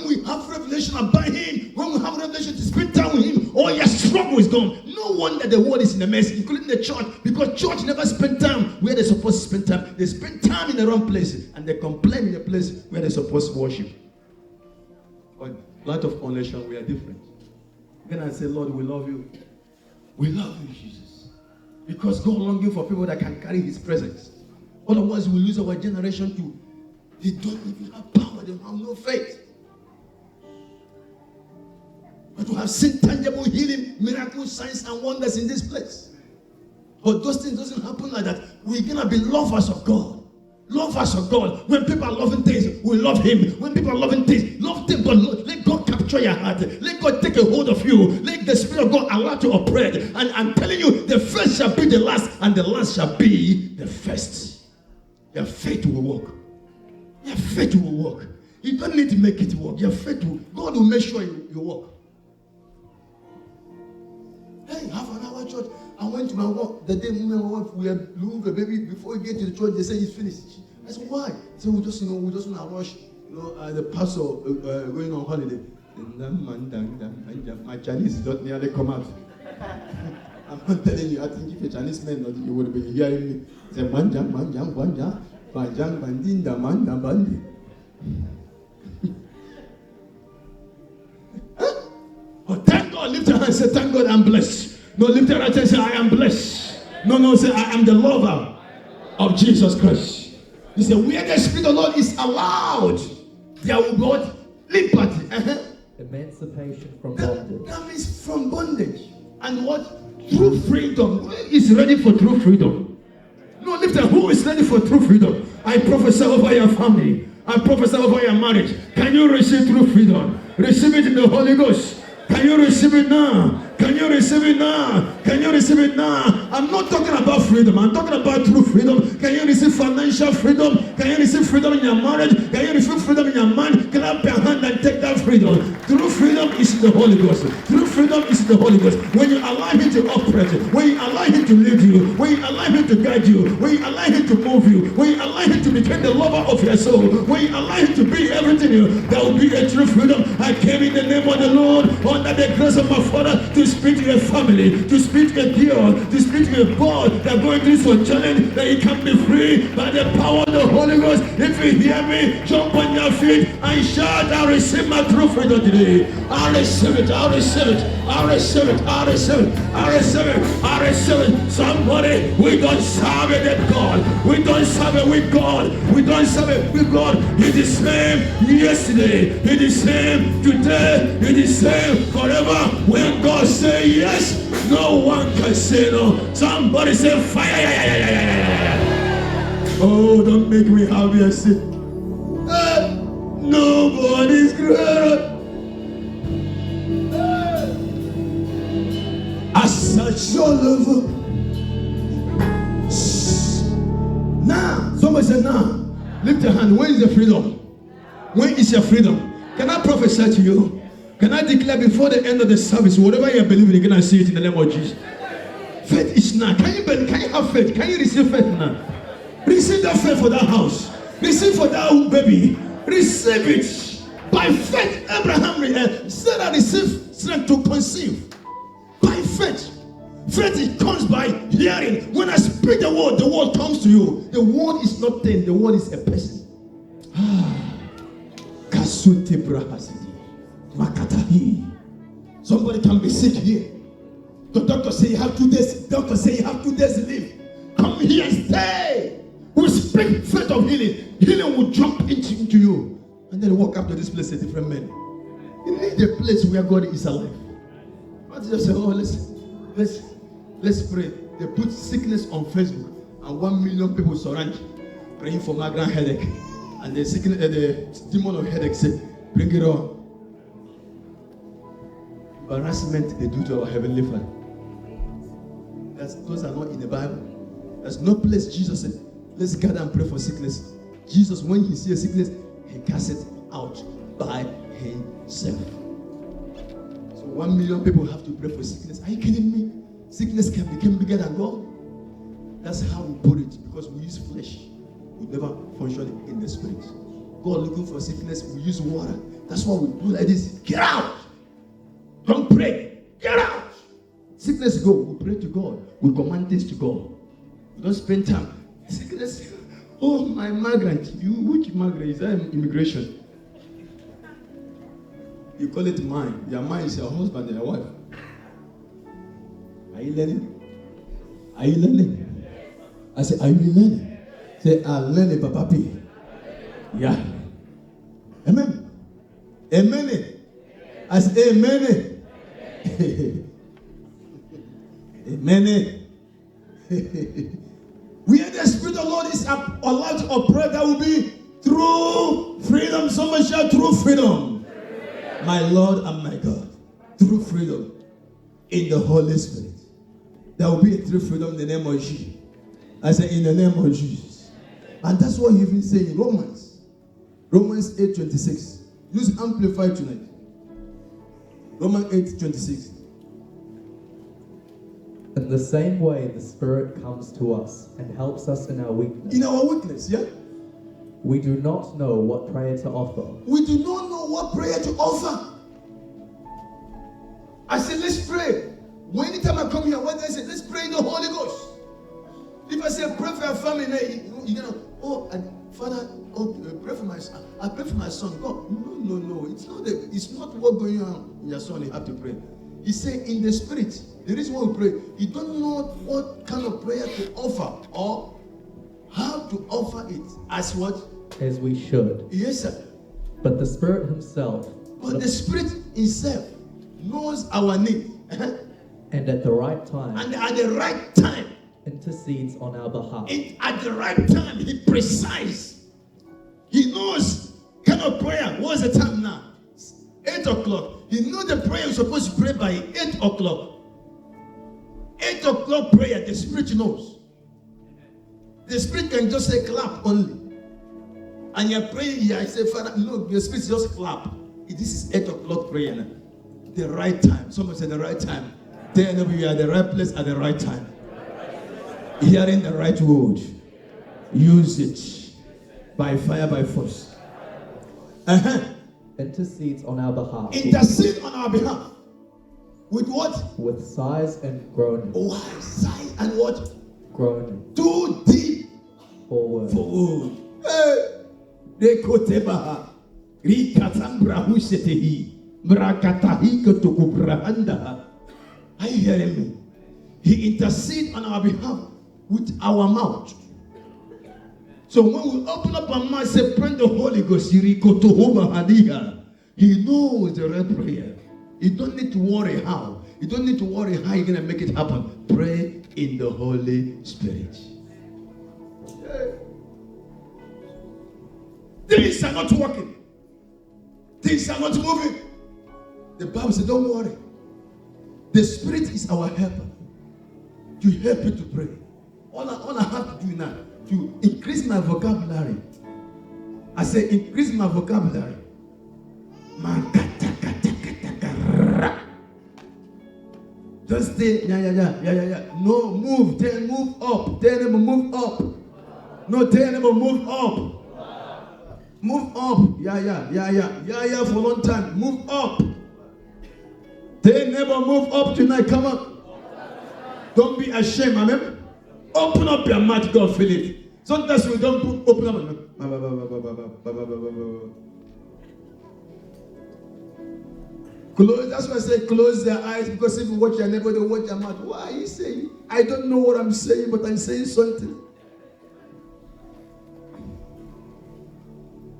Speaker 2: we have revelation about him, when we have revelation to spend time with him, all your struggle is gone. No wonder the world is in a mess, including the church, because church never spend time where they're supposed to spend time. They spend time in the wrong places, and they complain in the place where they're supposed to worship. But Light of All Nations, we are different. Then I say, Lord, we love you. We love you, Jesus. Because God longing for people that can carry his presence. Otherwise, we lose our generation too. They don't even have power. They have no faith. But we have seen tangible healing, miracles, signs, and wonders in this place. But those things doesn't happen like that. We're going to be lovers of God. Lovers of God. When people are loving things, we love him. When people are loving things, love them, but let God capture your heart. Let God take a hold of you. Let the Spirit of God allow to operate. And I'm telling you, the first shall be the last, and the last shall be the first. Your faith will work. Your faith will work. You don't need to make it work. Your faith will. God will make sure you work. Hey, half an hour church. I went to my work the day my wife we had looking for a baby. Before we get to the church, they say it's finished. I said, why? They said, we just want to rush. The pastor going on holiday. My Chinese don't nearly come out. I'm not telling you. I think if a Chinese man, you would be hearing me. Say, manjang, banja, bajang, bandinda, manda, bandi. Oh, thank God. Lift your hand and say, thank God I'm blessed. No, lift your hand and say, I am blessed. No, say, I am the lover of Jesus Christ. He said, where the Spirit of the Lord is allowed, there will be what? Liberty.
Speaker 4: Emancipation from bondage.
Speaker 2: That means from bondage. And what? True freedom. Who is ready for true freedom? No, lift your hand. Who is ready for true freedom? I prophesy over your family. I prophesy over your marriage. Can you receive true freedom? Receive it in the Holy Ghost. Can you receive it now? Can you receive it now? Can you receive it now? I'm not talking about freedom. I'm talking about true freedom. Can you receive financial freedom? Can you receive freedom in your marriage? Can you receive freedom in your mind? Clap your hand and take that freedom. True freedom is in the Holy Ghost. True freedom
Speaker 1: freedom is in the Holy Ghost. When you allow him to operate, when you allow him to lead you, when you allow him to guide you, when you allow him to move you, when you allow him to become the lover of your soul, when you allow him to be everything you, there will be a true freedom. I came in the name of the Lord, under the grace of my Father, to speak to your family, to speak to a girl, to speak to a boy that are going through some challenge, that you can be free by the power of the Holy Ghost. If you hear me, jump on your feet and shout, I receive my true freedom today. I receive it, I receive it, I receive it, I receive it, I receive it, I receive it. Somebody, we don't serve a dead God. We don't serve it with God. We don't serve it with God. He's the same yesterday. He's the same today. He's the same forever. When God says yes, no one can say no. Somebody say fire. Oh, don't make me happy. I say, nobody's greater. As such your love. Now, somebody say now. Lift your hand. When is the freedom? When is your freedom? Can I prophesy to you? Can I declare before the end of the service, whatever you believe in, you can see it in the name of Jesus. Faith is now. Can you believe? Can you have faith? Can you receive faith now? Receive that faith for that house. Receive for that baby. Receive it. By faith, Abraham Sarah received strength to conceive. By faith. Faith it comes by hearing. When I speak the word comes to you. The word is not thing, the word is a person. Kasute brahasidi. Makatahi. Somebody can be sick here. The doctor say you have 2 days. Doctor say you have 2 days to live. Come here and stay. We speak faith of healing. Healing will jump into you. And then walk up to this place a different man. You need a place where God is alive. Not just say, oh, let's pray. They put sickness on Facebook and 1 million people surround you, praying for migraine headache. And the sickness, the demon of headache said, bring it on. Embarrassment they do to our Heavenly Father. Those are not in the Bible. There's no place Jesus said, let's gather and pray for sickness. Jesus, when he sees sickness, he casts it out by himself. So 1 million people have to pray for sickness. Are you kidding me? Sickness can become bigger than God. That's how we put it, because we use flesh. We never function in the spirit. God looking for sickness, we use water. That's why we do like this. Get out! Don't pray. Get out! Sickness go. We pray to God. We command things to God. We don't spend time. Sickness. Oh, my migrant. You, which migrant? Is that immigration? You call it mine. Your mine is your husband and your wife. Are you learning? Are you learning? I say, are you learning? Say, I'm learning, Papa P. Yeah. Amen. Amen. I say, amen. Amen. Where the Spirit of the Lord is allowed to operate, that will be through freedom. Somebody shout, through freedom. My Lord and my God. Through freedom. In the Holy Spirit. There will be a true freedom in the name of Jesus. I say, in the name of Jesus. And that's what you've been saying in Romans. Romans 8:26. Use Amplified tonight. Romans 8:26.
Speaker 4: In the same way, the Spirit comes to us and helps us in our weakness.
Speaker 1: In our weakness, yeah?
Speaker 4: We do not know what prayer to offer.
Speaker 1: We do not know what prayer to offer. I said, let's pray. When anytime I come here, what I say, let's pray in the Holy Ghost. If I say pray for your family, you know, Father, pray for my son. I pray for my son. God, no. It's not what going on in your son. You have to pray. He said in the spirit. The reason why we pray, you don't know what kind of prayer to offer or how to offer it as what?
Speaker 4: As we should.
Speaker 1: Yes, sir.
Speaker 4: But the Spirit Himself.
Speaker 1: But the Spirit Himself knows our need.
Speaker 4: And at the right time.
Speaker 1: And at the right time.
Speaker 4: Intercedes on our behalf.
Speaker 1: At the right time, He precise. He knows kind of prayer. What's the time now? 8 o'clock. He knows the prayer you're supposed to pray by 8 o'clock. 8 o'clock prayer, the Spirit knows. The Spirit can just say clap only. And you're praying here, I say, Father, no, the Spirit just clap. This is 8 o'clock prayer now.
Speaker 2: The right time. Someone said the right time. Tell them you are at the right place at the right time. Hearing the right word. Use it. By fire, by force.
Speaker 4: Intercedes on our behalf.
Speaker 2: Intercede on our behalf. With what?
Speaker 4: With sighs and groaning.
Speaker 2: Why? Sighs and what?
Speaker 4: Groaning.
Speaker 2: Too deep
Speaker 4: Forward.
Speaker 2: for wood. Rekotebaha. Rikatambra husetehi. Mrakatahi kotokubrahandaha. Are you hearing me? He intercedes on our behalf with our mouth. So when we open up our mouth, say, pray the Holy Ghost, he knows the right prayer. You don't need to worry how. You don't need to worry how you're going to make it happen. Pray in the Holy Spirit. Things are not working. Things are not moving. The Bible says, don't worry. The Spirit is our helper. To help you to pray. All I have to do now, to increase my vocabulary. I say, increase my vocabulary. Just stay, yeah. No, move. Tell move up. Tell them move up. No, tell them move up. Move up. Yeah, for a long time. Move up. Tell neighbor move up tonight. Come on. Don't be ashamed, amen. Open up your mouth, God feel it. Sometimes we don't open up. Close. That's why I say close their eyes, because if you watch your neighbor, they watch your mouth. What are you saying? I don't know what I'm saying, but I'm saying something.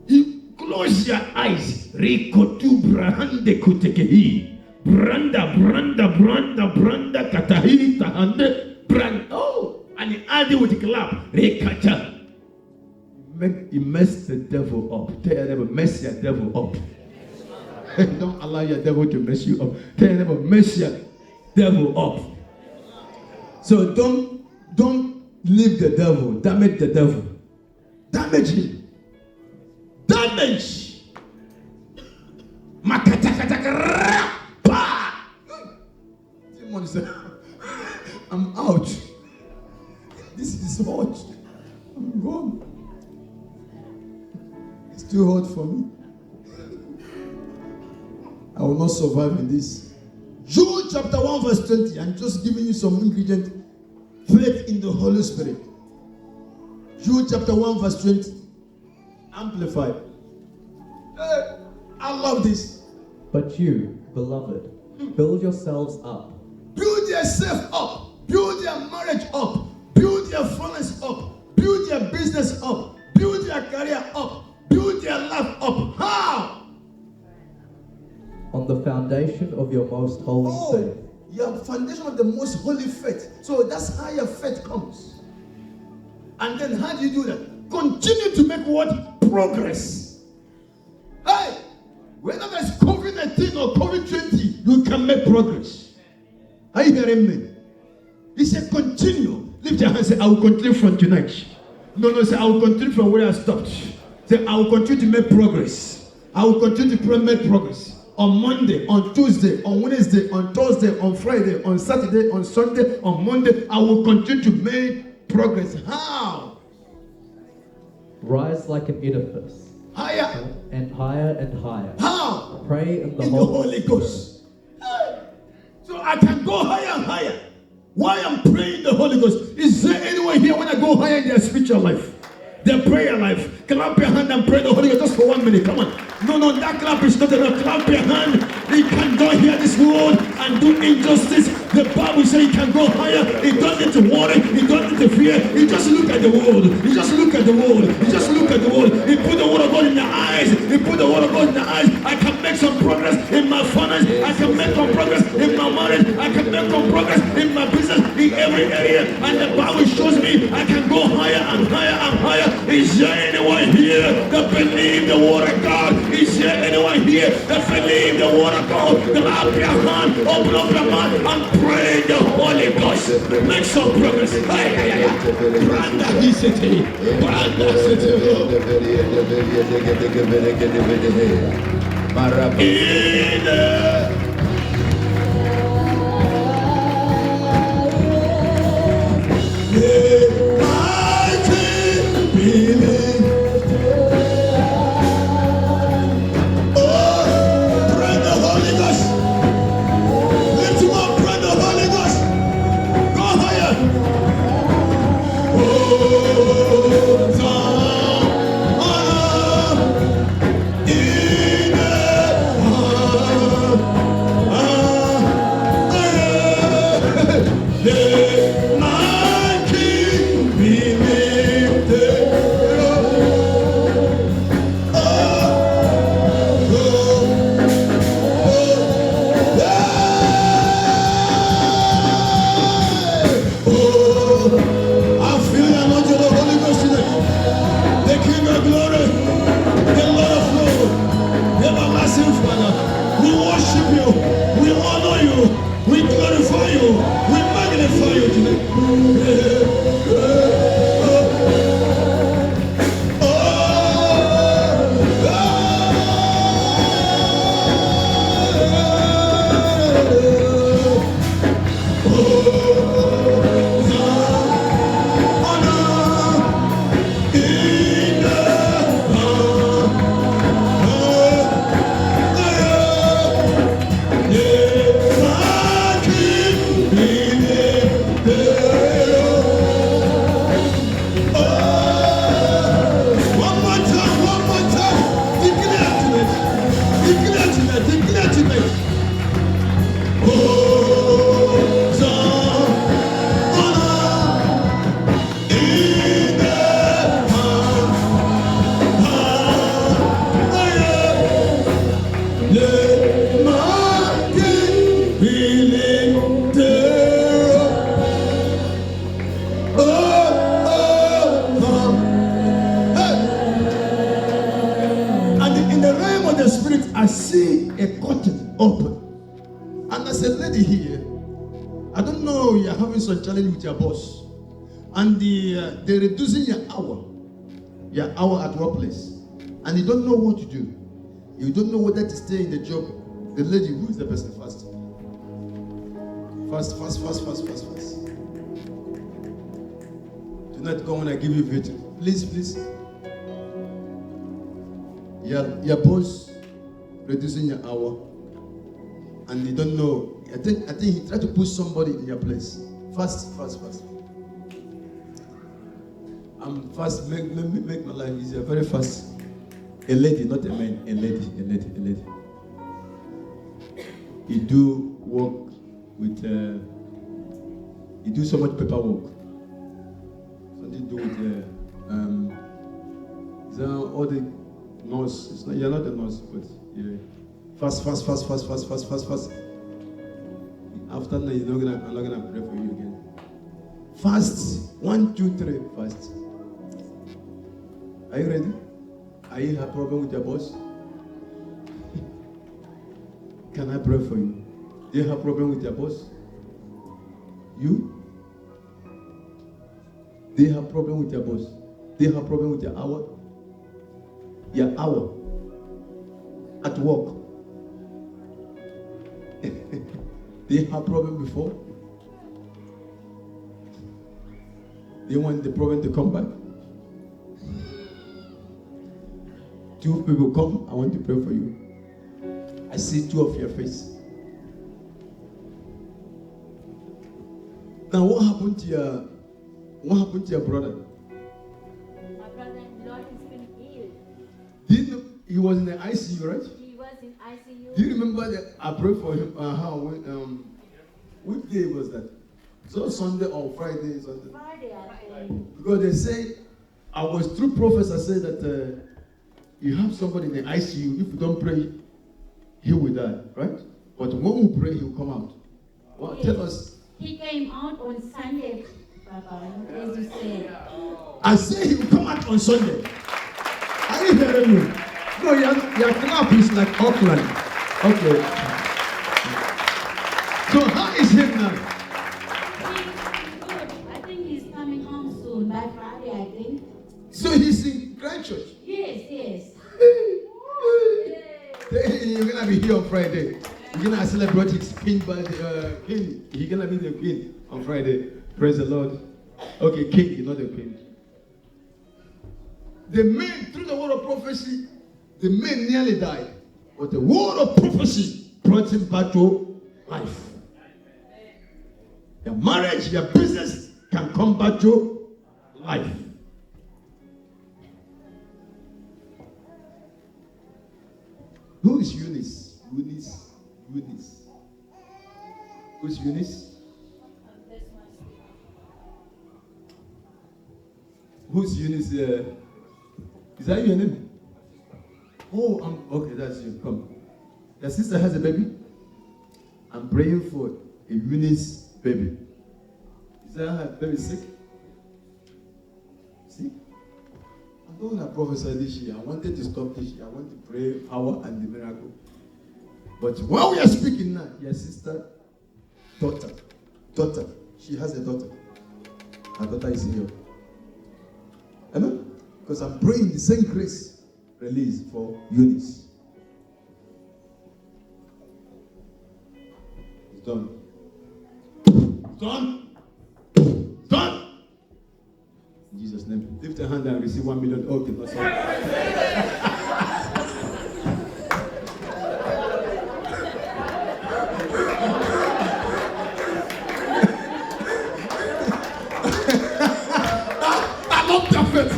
Speaker 2: You close your eyes. Rikotu brahande kutekehi. Branda katahi tahande brand. Oh, and he added with the clap. Rekacha. You mess the devil up. Tell them, mess your devil up. Don't allow your devil to mess you up. Tell them, mess your devil up. So don't leave the devil. Damage the devil. Damage him. Damage. Someone said, I'm out. This is hot. I'm gone. It's too hot for me. I will not survive in this. Jude chapter 1 verse 20. I'm just giving you some ingredient. Faith in the Holy Spirit. Jude chapter 1 verse 20. Amplified. I love this.
Speaker 4: But you, beloved, build yourselves up.
Speaker 2: Build yourself up. Build your marriage up. Build your finance up. Build your business up. Build your career up. Build your life up. How?
Speaker 4: On the foundation of your most holy faith.
Speaker 2: Your foundation of the most holy faith. So that's how your faith comes. And then how do you do that? Continue to make what? Progress. Hey, whether there's COVID-19 or COVID-20, you can make progress. Are you hearing me? He said continue. Lift your hand and say, I will continue from tonight. No, say I will continue from where I stopped. Say I will continue to make progress. I will continue to make progress. On Monday, on Tuesday, on Wednesday, on Thursday, on Friday, on Saturday, on Sunday, on Monday, I will continue to make progress. How?
Speaker 4: Rise like an edifice.
Speaker 2: Higher.
Speaker 4: And higher and higher.
Speaker 2: How?
Speaker 4: Pray in the
Speaker 2: Holy Ghost. So I can go higher and higher. Why I'm praying the Holy Ghost? Is there anyone here when I go higher in their spiritual life? Their prayer life. Clap your hand and pray the Holy Ghost just for 1 minute. Come on. No, that clap is not enough. Clap your hand. You can go hear this word and do injustice. The Bible says you can go higher. You don't need to worry. You don't need to fear. You just look at the world. You just look at the world. You just look at the world. You put the word of God in your eyes. You put the word of God in your eyes. I can make some progress in my finance. I can make some progress in my marriage. I can make some progress in my business, in every area. And the Bible shows me I can go higher and higher and higher. Is there anyone here that believe the word of God? Is there anyone here that believe the word of God? Clap your hand, open up your mouth, and pray the Holy Ghost. Make some progress. Branda City. Branda City. In I see a curtain open. And there's a lady here. I don't know, you're having some challenge with your boss. And they're reducing your hour at workplace. And you don't know what to do. You don't know whether to stay in the job. The lady, who is the person first? Fast. Do not go when I give you victory. Please. Your boss reducing your hour, and you don't know. I think he tried to put somebody in your place. Fast. I'm fast. Make my life easier. Very fast. A lady, not a man. A lady. You do work with. You do so much paperwork. Something to do with. All the nurse. You're not a nurse, but yeah. Fast. After that, I'm not gonna pray for you again. Fast. 1, 2, 3. Fast. Are you ready? Are you have a problem with your boss? Can I pray for you? Do you have a problem with your boss? You? Do you have a problem with your boss? Do you have a problem with your hour? Your hour at work. Do you have a problem before? Do you want the problem to come back? 2 people come, I want to pray for you. I see 2 of your face. Now what happened to your brother?
Speaker 5: My brother-in-law has been ill.
Speaker 2: Do you know he was in the ICU, right?
Speaker 5: He was in ICU.
Speaker 2: Do you remember that I prayed for him? Which day was that? So Sunday or Friday? Sunday.
Speaker 5: Friday, I think.
Speaker 2: Because they say, I was through prophets. I said that you have somebody in the ICU. If you don't pray, he will die, right? But when we pray, he will come out. Well,
Speaker 5: Yes.
Speaker 2: tell us.
Speaker 5: He came out on Sunday, Papa, as you said.
Speaker 1: I say he will come out on Sunday. Are you hearing me?
Speaker 2: No, your clap is like Auckland. Okay. So how is him now?
Speaker 5: He's good. I think he's coming home soon, by Friday, I think.
Speaker 2: So he's in Christchurch.
Speaker 5: Yes.
Speaker 2: You're gonna be here on Friday. You're gonna celebrate his queen by the king. He's gonna be the queen on Friday. Praise the Lord. Okay, king, you're not the queen. The man, through the word of prophecy, the man nearly died. But the word of prophecy brought him back to life. Your marriage, your business can come back to life. Who is Eunice? Eunice. Who's Eunice? Who's Eunice? Is that your name? Oh, okay, that's you. Come. Your sister has a baby? I'm praying for a Eunice baby. Is that her baby sick? See? I don't want to prophesy this year. I wanted to stop this year. I want to pray power and the miracle. But while we are speaking now, your sister, daughter, she has a daughter. Her daughter is here. Amen? Because I'm praying the same grace release for Eunice. It's done. Done. In Jesus' name. Lift a hand and receive 1 million. Okay, no, sorry. I love that faith.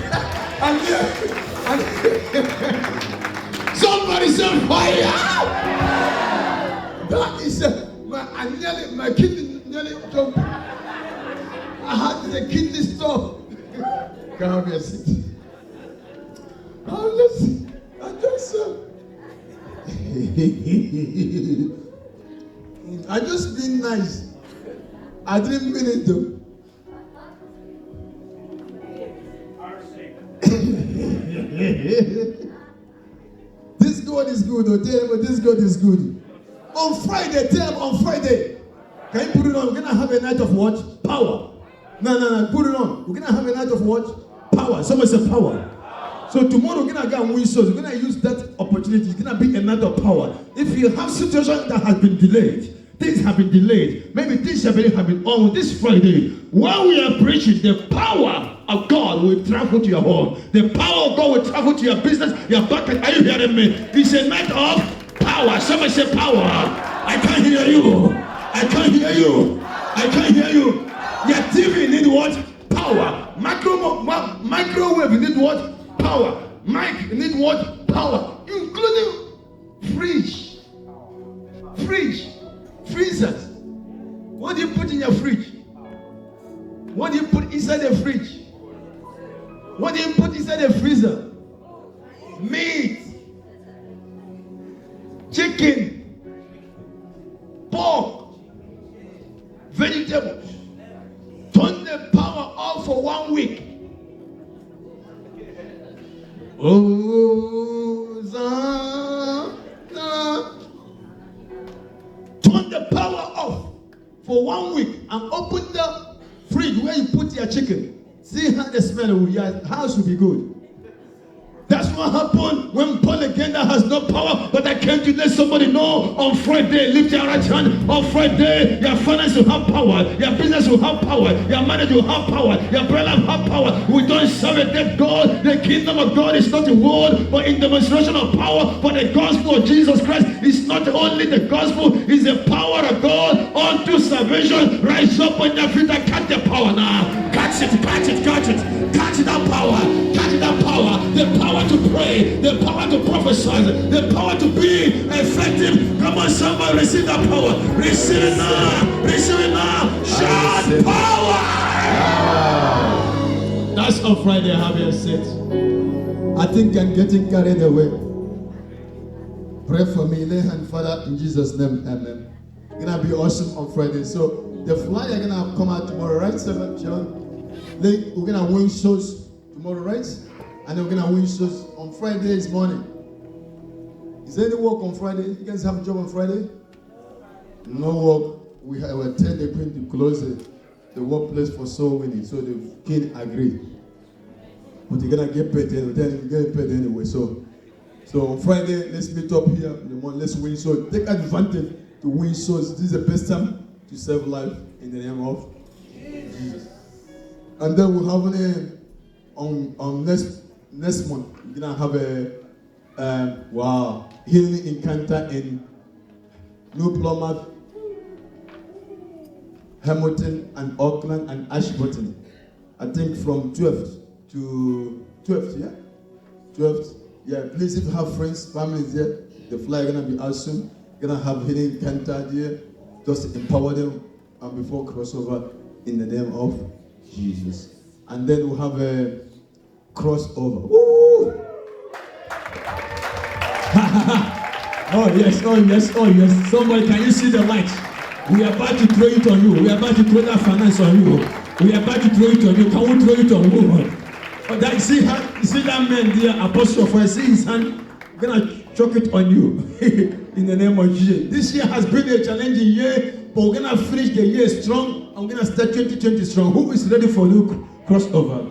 Speaker 2: Somebody said fire. That is my kidney nearly jumped. I had the kidney stop. Can I have your seat? I'm just I just being nice. I didn't mean it though. This God God is good. Oh, tell them, this God is good. On Friday, tell them on Friday. Can you put it on? We're going to have a night of what? Power. No. Put it on. We're going to have a night of what?
Speaker 1: Power. Someone say power. So tomorrow we're going to go and win souls. We're going to use that opportunity. It's going to be a night of power. If you have situation that has been delayed, things have been delayed, maybe things have been on this Friday, while we are preaching, the power of God will travel to your home. The power of God will travel to your business, your bucket. Are you hearing me? It's a night of power. Somebody say power. I can't hear you. I can't hear you. I can't hear you. Your TV need what? Power. Microwave need what? Power. Mic need what? Power. Including fridge. Freezers. What do you put in your fridge? What do you put inside the fridge? What do you put inside the freezer? Meat, chicken, pork, vegetables. Turn the power off for 1 week. Hosanna. Turn the power off for 1 week and open the fridge where you put your chicken. See how the smell of your house will be good. That's what happened when born again that has no power. But I came to let somebody know on Friday, lift your right hand. On Friday, your finance will have power. Your business will have power. Your marriage will have power. Your prayer life will have power. We don't serve a dead God. The kingdom of God is not in word, but in demonstration of power. But the gospel of Jesus Christ is not only the gospel, it's the power of God unto salvation. Rise up on your feet and catch the power now. Catch it. Catch that power. Catch that power. The power to pray, the power to prophesy, the power to be effective. Come on, somebody, receive that power. Receive it now. Receive it now. Shout power. That's on Friday. Have your seat.
Speaker 2: I think I'm getting carried away. Pray for me. Lay hand, Father, in Jesus' name. Amen. It's gonna be awesome on Friday. So the flyer gonna come out tomorrow, right? 7 John. We're gonna win shows tomorrow, right? And then we're gonna win shows on Friday morning. Is there any work on Friday? You guys have a job on Friday? No work. We will tell the queen to close the workplace for soul winning. So the king agreed. But you're gonna get paid anyway. Then you're getting paid anyway. So on Friday, let's meet up here in the morning. Let's win souls. Take advantage to win souls. This is the best time to save life in the name of Jesus. And then we'll have on next month, we're gonna have a healing encounter in New Plymouth, Hamilton, and Auckland, and Ashburton. I think from 12th to 12th, yeah? 12th, yeah. Please, if you have friends, families there, the flyer gonna be out soon. Gonna have healing encounter there, just to empower them and before crossover in the name of Jesus. And then we'll have a crossover. Woo!
Speaker 1: Oh yes. Somebody, can you see the light? We are about to throw it on you. We are about to throw that finance on you. We are about to throw it on you. Can we throw it on who? Oh, that, see that man there, Apostle, for see his hand, we're gonna chuck it on you in the name of Jesus. This year has been a challenging year, but we're gonna finish the year strong. I'm gonna start 2020 strong. Who is ready for Luke crossover?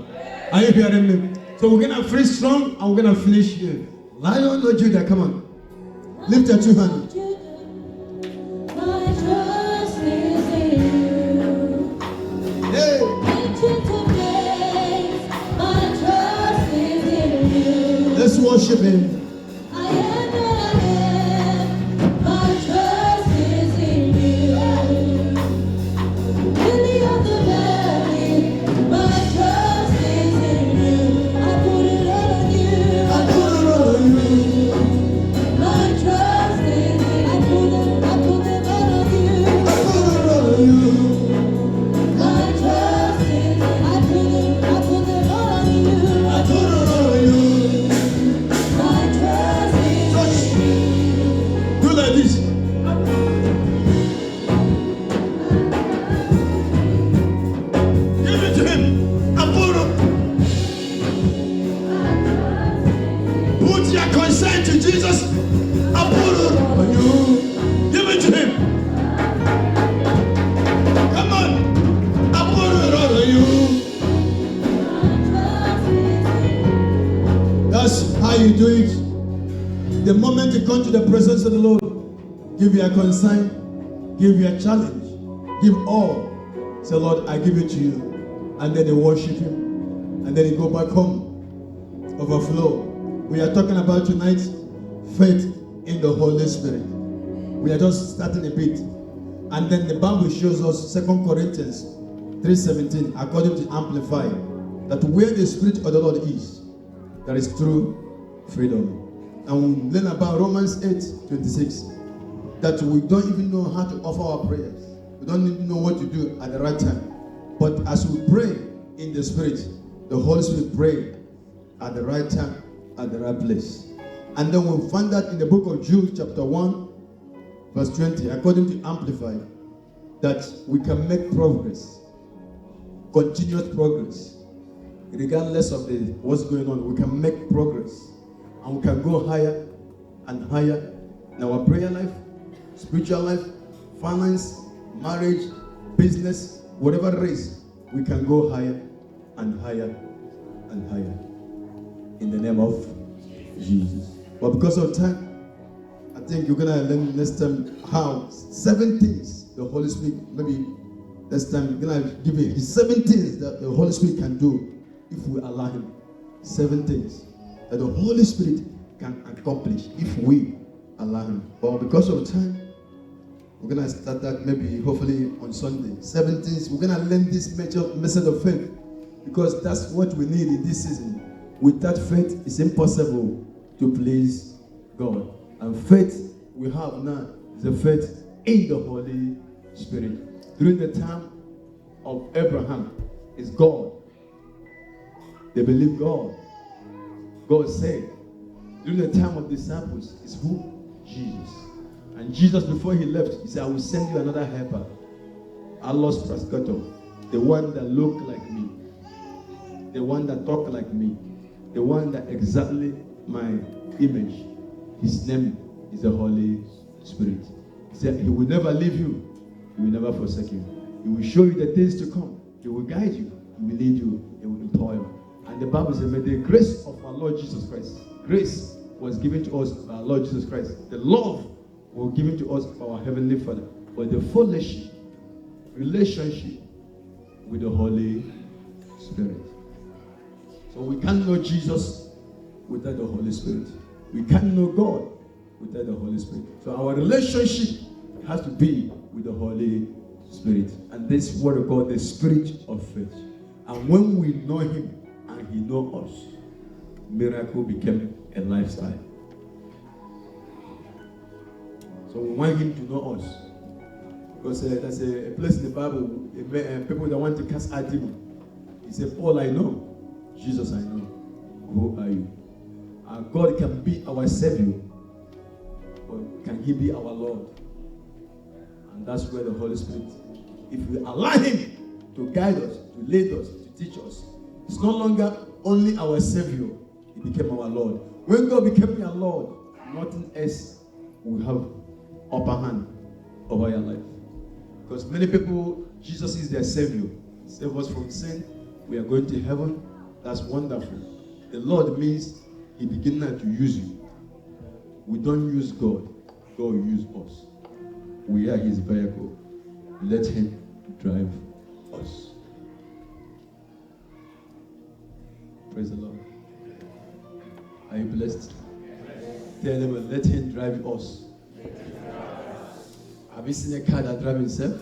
Speaker 1: Are you hearing me? So we're gonna finish strong and we're gonna finish here. Lion or Judah, come on. Lift your two hands.
Speaker 6: My trust is in you.
Speaker 1: Hey.
Speaker 6: Into today, my trust is in you.
Speaker 1: Let's worship him.
Speaker 6: I am that I am. My trust is in you. Lily of the valley, my trust is in you. I put it all on you.
Speaker 1: I put it all on you.
Speaker 6: My trust is in you. I put it all on you.
Speaker 1: I put it all on you.
Speaker 6: My trust is in you. I put it all on you.
Speaker 1: I put it all on you.
Speaker 6: My
Speaker 2: how you do it. The moment you come to the presence of the Lord, give your consign, give your challenge, give all. Say, Lord, I give it to you. And then you worship Him. And then you go back home. Overflow. We are talking about tonight faith in the Holy Spirit. We are just starting a bit. And then the Bible shows us 2 Corinthians 3:17, according to Amplify, that where the Spirit of the Lord is, there is true freedom. And we learn about Romans 8:26, that we don't even know how to offer our prayers. We don't even know what to do at the right time. But as we pray in the Spirit, the Holy Spirit pray at the right time, at the right place. And then we find that in the book of Jude, chapter 1, verse 20, according to Amplify, that we can make progress, continuous progress, regardless of what's going on. We can make progress, and we can go higher and higher in our prayer life, spiritual life, finance, marriage, business, whatever race. We can go higher and higher and higher in the name of Jesus. But because of time, I think you're gonna learn next time how 7 things the Holy Spirit, maybe next time you're gonna give you 7 things that the Holy Spirit can do if we allow Him. 7 things that the Holy Spirit can accomplish if we allow Him. But because of time, we're gonna start that maybe hopefully on Sunday. 7 things. We're gonna learn this message of faith, because that's what we need in this season. Without faith, it's impossible to please God. And faith we have now is the faith in the Holy Spirit. During the time of Abraham, is God. They believe God. God said. During the time of disciples, is who? Jesus. And Jesus, before He left, He said, I will send you another helper, Allos Praskato, the one that looked like me, the one that talked like me, the one that exactly my image. His name is the Holy Spirit. He said He will never leave you. He will never forsake you. He will show you the things to come. He will guide you. He will lead you. He will empower you. And the Bible says, may the grace of our Lord Jesus Christ, grace was given to us by our Lord Jesus Christ. The love was given to us by our Heavenly Father. But the fellowship, relationship with the Holy Spirit. So we can't know Jesus without the Holy Spirit. We can't know God without the Holy Spirit. So our relationship has to be with the Holy Spirit. And this is what we call the spirit of faith. And when we know Him and He knows us, miracle became a lifestyle. So we want Him to know us. Because there's a place in the Bible, people that want to cast out demons. He said, Paul, I know. Jesus, I know. Who are you? God can be our Savior, or can He be our Lord? And that's where the Holy Spirit, if we allow Him to guide us, to lead us, to teach us, it's no longer only our Savior, He became our Lord. When God became your Lord, nothing else will have upper hand over your life. Because many people, Jesus is their Savior. Save us from sin. We are going to heaven. That's wonderful. The Lord means He began to use you. We don't use God. God uses us. We are His vehicle. Let Him drive us. Praise the Lord. Are you blessed? Tell them, let Him drive us. Have you seen a car that drives itself?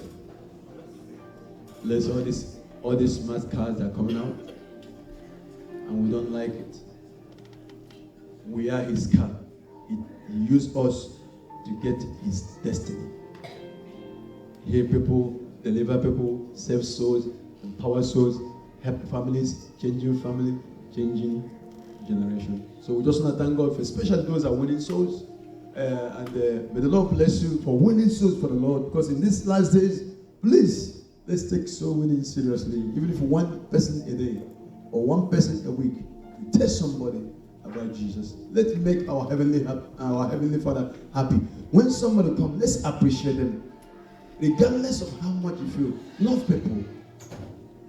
Speaker 2: There's all these smart cars that are coming out, and we don't like it. We are His car. He used us to get His destiny. Heal people, deliver people, save souls, empower souls, help families, changing family, changing generation. So we just want to thank God for especially those that are winning souls. And may the Lord bless you for winning souls for the Lord. Because in these last days, please, let's take soul winning seriously. Even if one person a day or one person a week, you tell somebody about Jesus. Let's make our Heavenly Father happy. When somebody comes, let's appreciate them. Regardless of how much you feel, love people.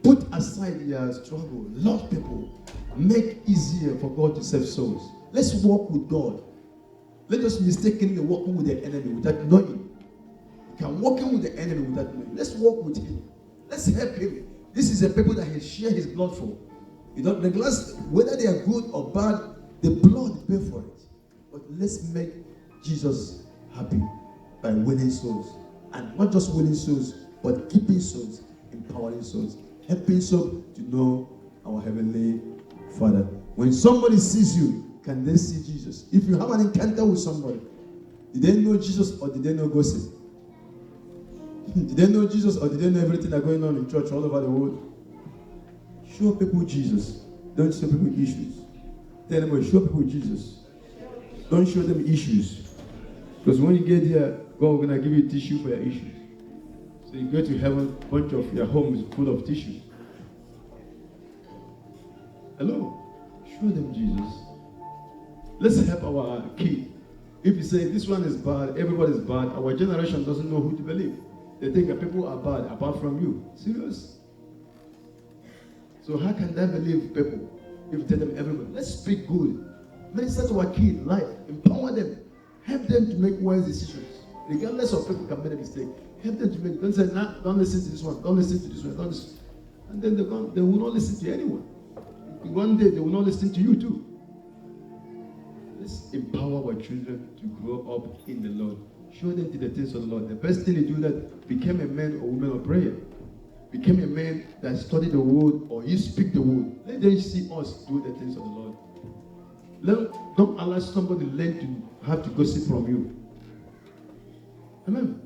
Speaker 2: Put aside your struggle. Love people. make easier for God to save souls. Let's walk with God. Let us mistakenly walk with the enemy without knowing. You can walk in with the enemy without knowing. Let's walk with him. Let's help him. This is a people that he shared his blood for. You know, regardless whether they are good or bad, the blood pay for it. But let's make Jesus happy by winning souls. And not just winning souls, but keeping souls, empowering souls, helping souls to know our Heavenly Father. When somebody sees you, can they see Jesus? If you have an encounter with somebody, did they know Jesus or did they know gossip? Did they know Jesus or did they know everything that's going on in church all over the world? Show people Jesus. Don't show people issues. Tell them, show people Jesus. Don't show them issues. Because when you get here, God is going to give you tissue for your issues. So you go to heaven, a bunch of your home is full of tissue. Hello? Show them Jesus. Let's help our kid. If you say this one is bad, everybody is bad, our generation doesn't know who to believe. They think that people are bad apart from you. Serious? So how can they believe people if you tell them everybody? Let's speak good. Minister to our kid, life, empower them, help them to make wise decisions. Regardless of people can make a mistake. Help them to make, don't say, nah, don't listen to this one, don't listen to this one, don't listen. And then they will not listen to anyone. One day they will not listen to you too. Let's empower our children to grow up in the Lord. Show them to the things of the Lord. The best thing to do that, become a man or woman of prayer. Become a man that study the word or you speak the word. Let them see us do the things of the Lord. Don't allow somebody learn to have to gossip from you. Amen.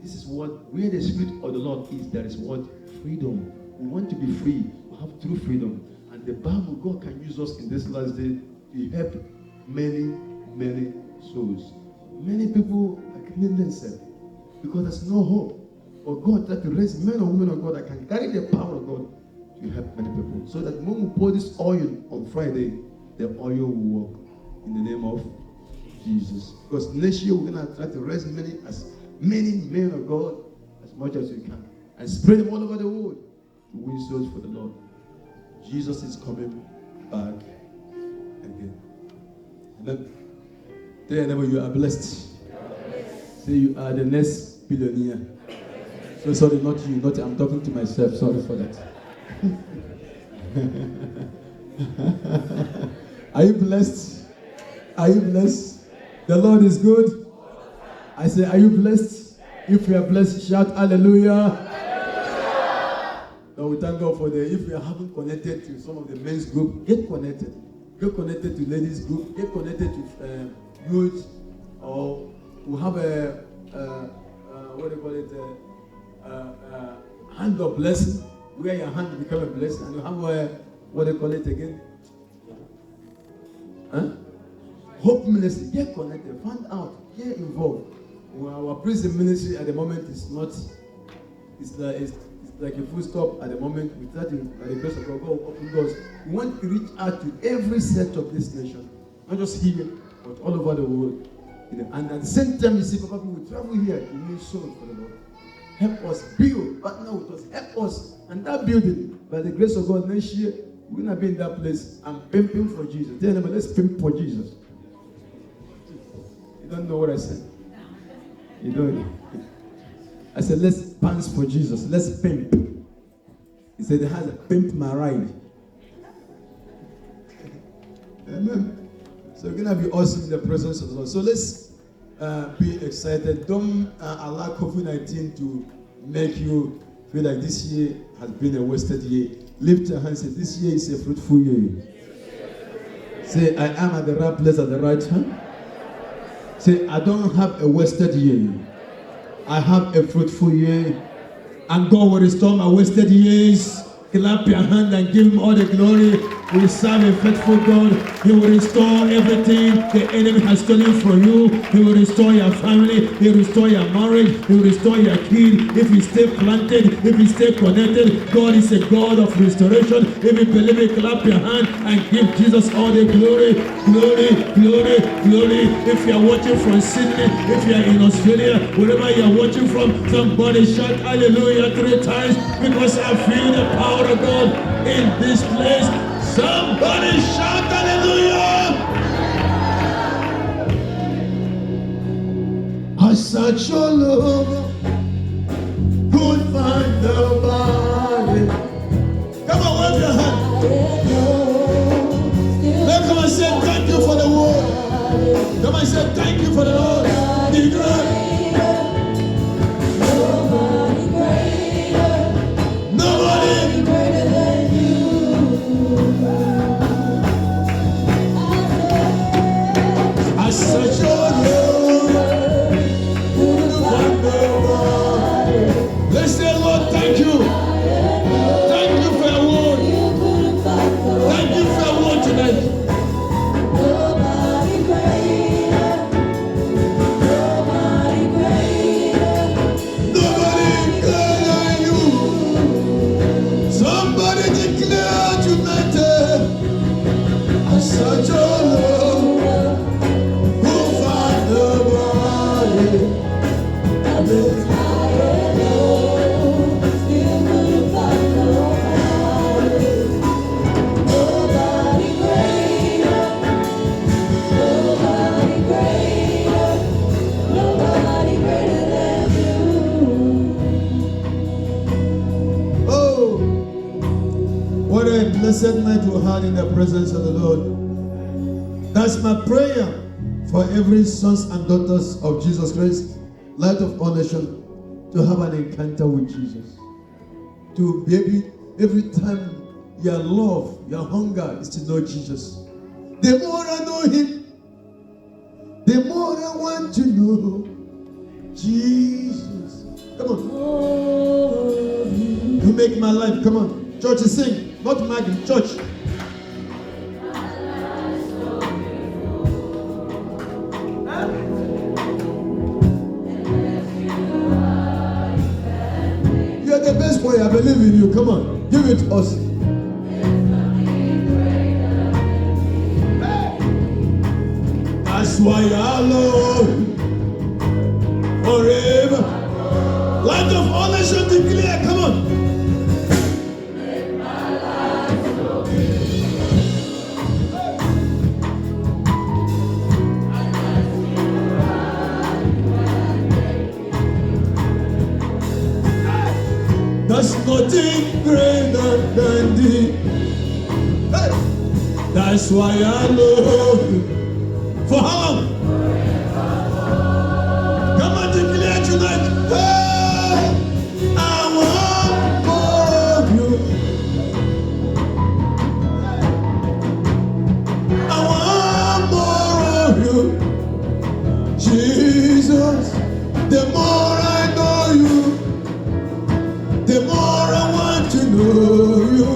Speaker 2: This is what, where the Spirit of the Lord is, there is what? Freedom. We want to be free. We have true freedom. And the Bible, God can use us in this last day to help many, many souls. Many people are killing themselves because there's no hope. But God tried to raise men and women of God that can carry the power of God to help many people. So that when we pour this oil on Friday, the oil will work in the name of Jesus. Because next year we're going to try to raise many men of God as much as we can. And spread them all over the world to win souls for the Lord. Jesus is coming back again. Amen. Tell your neighbor you are blessed. Say you are the next billionaire. So sorry, not you, not I'm talking to myself. Sorry for that. Are you blessed? Are you blessed? The Lord is good. I say, are you blessed? If you are blessed, shout hallelujah. Now we thank God for if you haven't connected to some of the men's group, get connected. Get connected to ladies group. Get connected to youth. Or we have what do you call it? Hand of blessing. Where your hand become a blessing. And you have what do you call it again? Hope ministry. Get connected. Find out. Get involved. Well, our prison ministry at the moment is not. It's like a full stop at the moment. We try to, by the grace of God, open doors. We want to reach out to every set of this nation, not just here, but all over the world. And at the same time, you see, Papa, we will travel here to win souls for the Lord. Help us build, partner with us, help us. And that building, by the grace of God, next year, we're going to be in that place and pimping for Jesus. Tell them, let's pimp for Jesus. You don't know what I said? You don't. I said, let's pants for Jesus. Let's pimp. He said, it has a pimp my ride. Amen. So we're going to be awesome in the presence of the Lord. So let's be excited. Don't allow COVID-19 to make you feel like this year has been a wasted year. Lift your hands and say, this year is a fruitful year. Say, I am at the right place at the right time. Say, I don't have a wasted year. I have a fruitful year. And God will restore my wasted years. Clap your hand and give him all the glory. We serve a faithful God. He will restore everything the enemy has stolen from you. He will restore your family. He will restore your marriage. He will restore your kid. If you stay planted, if you stay connected, God is a God of restoration. If you believe it, clap your hand and give Jesus all the glory. Glory, glory, glory. If you are watching from Sydney, if you are in Australia, wherever you are watching from, somebody shout hallelujah 3 times because I feel the power of God in this place.
Speaker 1: Somebody shout hallelujah. I such a love could find nobody. Come on, wave your hand. Come and say thank you for the word. Come and say thank you for the Lord. Declare. Nobody
Speaker 6: greater than you.
Speaker 1: I search your love. Let's say, Lord, thank you. Thank you for your word. Thank you for your word tonight.
Speaker 6: Nobody greater. Nobody greater.
Speaker 1: Nobody greater than you. Somebody declare tonight. I search your love. Who find nobody?
Speaker 6: I looked high and low, still couldn't find nobody. Nobody greater. Nobody greater. Nobody greater than you.
Speaker 2: Oh, what a blessed night we had in the presence of the Lord. That's my prayer for every sons and daughters of Jesus Christ, Light of All Nations, to have an encounter with Jesus. To be able, every time your love, your hunger is to know Jesus. The more I know Him, the more I want to know Jesus. Come on. You make my life. Come on. Church, sing. Not Maggie. Church. You're the best boy. I believe in you. Come on. Give it to us.
Speaker 1: That's why I love you forever. Light of all nations declare, come on. There's nothing greater than thee. Hey. That's why I love you. For how long? Come on, declare tonight. Hey, I want more of you. I want more of you. Jesus, the more I know you, the more I want to know you.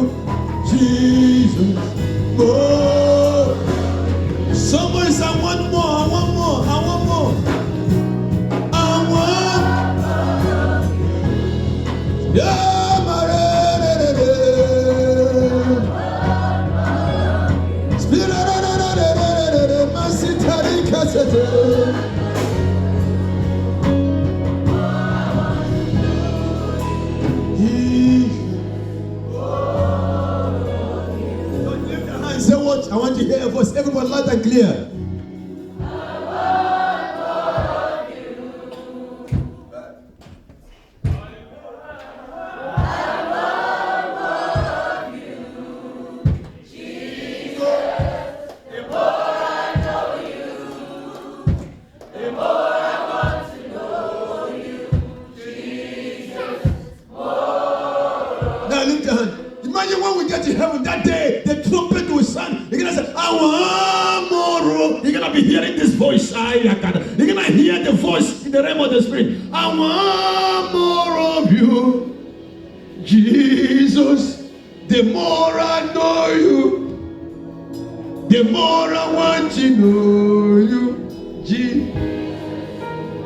Speaker 1: Jesus, more. Somebody say, I want more, I want more, I want more. I want. Yeah, my Spirit, my sitari cassette. Say what? I want to hear a voice. Everyone loud and clear. Now lift your hand. Imagine when we get to heaven that day, the trumpet will sound. You're gonna say, I want more. You're gonna be hearing this voice. You're gonna hear the voice in the realm of the spirit. I want more of you, Jesus. The more I know you, the more I want to know you, Jesus.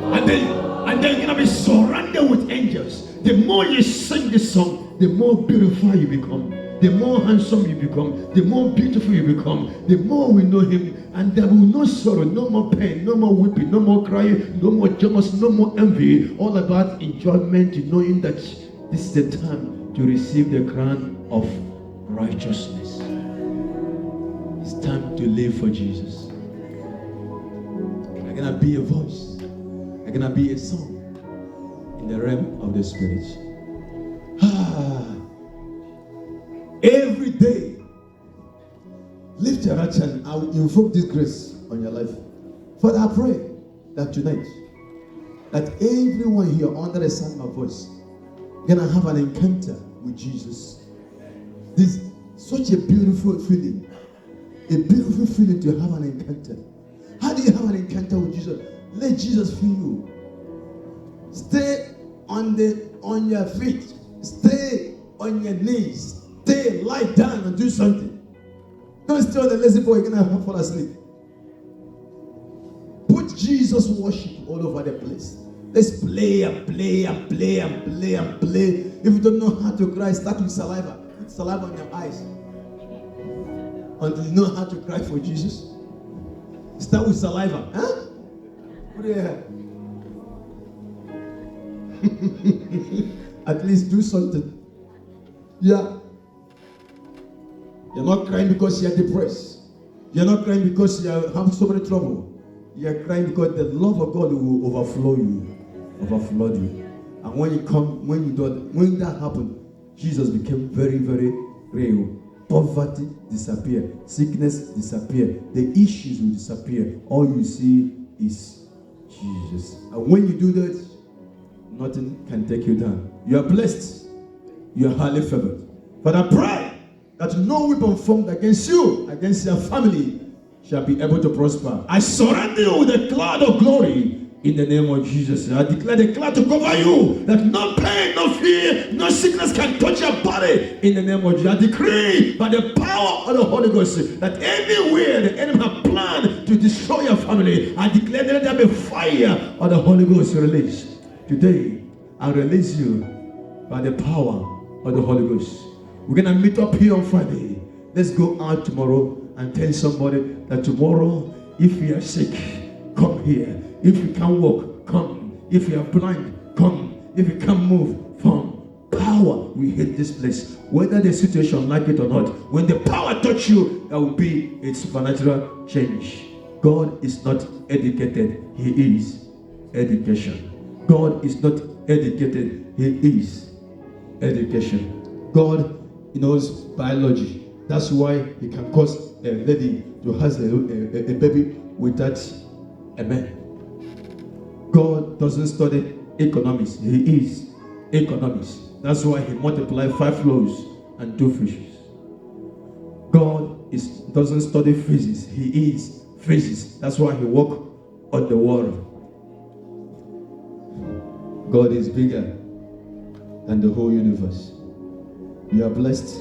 Speaker 1: And then you're gonna be surrounded with angels. The more you sing this song, the more beautiful you become, the more handsome you become, the more beautiful you become, the more we know Him, and there will be no sorrow, no more pain, no more weeping, no more crying, no more jealousy, no more envy. All about enjoyment, knowing that this is the time to receive the crown of righteousness.
Speaker 2: It's time to live for Jesus. I'm gonna be a voice. I'm gonna be a song in the realm of the Spirit. Every day, lift your right hand. I will invoke this grace on your life. Father, I pray that tonight, that everyone here under the sound of my voice gonna have an encounter with Jesus. This is such a beautiful feeling. A beautiful feeling to have an encounter. How do you have an encounter with Jesus? Let Jesus feel you. Stay on your feet. Stay on your knees. Stay, lie down and do something. Don't stay on the lazy boy, you're gonna fall asleep. Put Jesus worship all over the place. Let's play and play and play and play and play. If you don't know how to cry, start with saliva. Put saliva on your eyes. Until you know how to cry for Jesus. Start with saliva. Huh? Put it here. At least do something. Yeah. You're not crying because you're depressed. You're not crying because you have so many trouble. You're crying because the love of God will overflow you. Overflow you. And when that happened, Jesus became very, very real. Poverty disappeared. Sickness disappeared. The issues will disappear. All you see is Jesus. And when you do that, nothing can take you down. You are blessed. You are highly favored. But I pray that no weapon formed against you, against your family, shall be able to prosper. I surround you with a cloud of glory in the name of Jesus. I declare the cloud to cover you, that no pain, no fear, no sickness can touch your body in the name of Jesus. I decree by the power of the Holy Ghost that anywhere the enemy has planned to destroy your family, I declare that there be fire of the Holy Ghost released. Today, I release you by the power of the Holy Ghost. We're going to meet up here on Friday. Let's go out tomorrow and tell somebody that tomorrow, if you are sick, come here. If you can't walk, come. If you are blind, come. If you can't move, come. Power will hit this place. Whether the situation like it or not, when the power touch you, there will be a supernatural change. God is not educated. He is education. God is not educated. He is education. God knows biology. That's why he can cause a lady to have a baby without a man. God doesn't study economics. He is economics. That's why he multiplied 5 loaves and 2 fishes. God doesn't study physics. He is physics. That's why he walked on the water. God is bigger than the whole universe. You are blessed.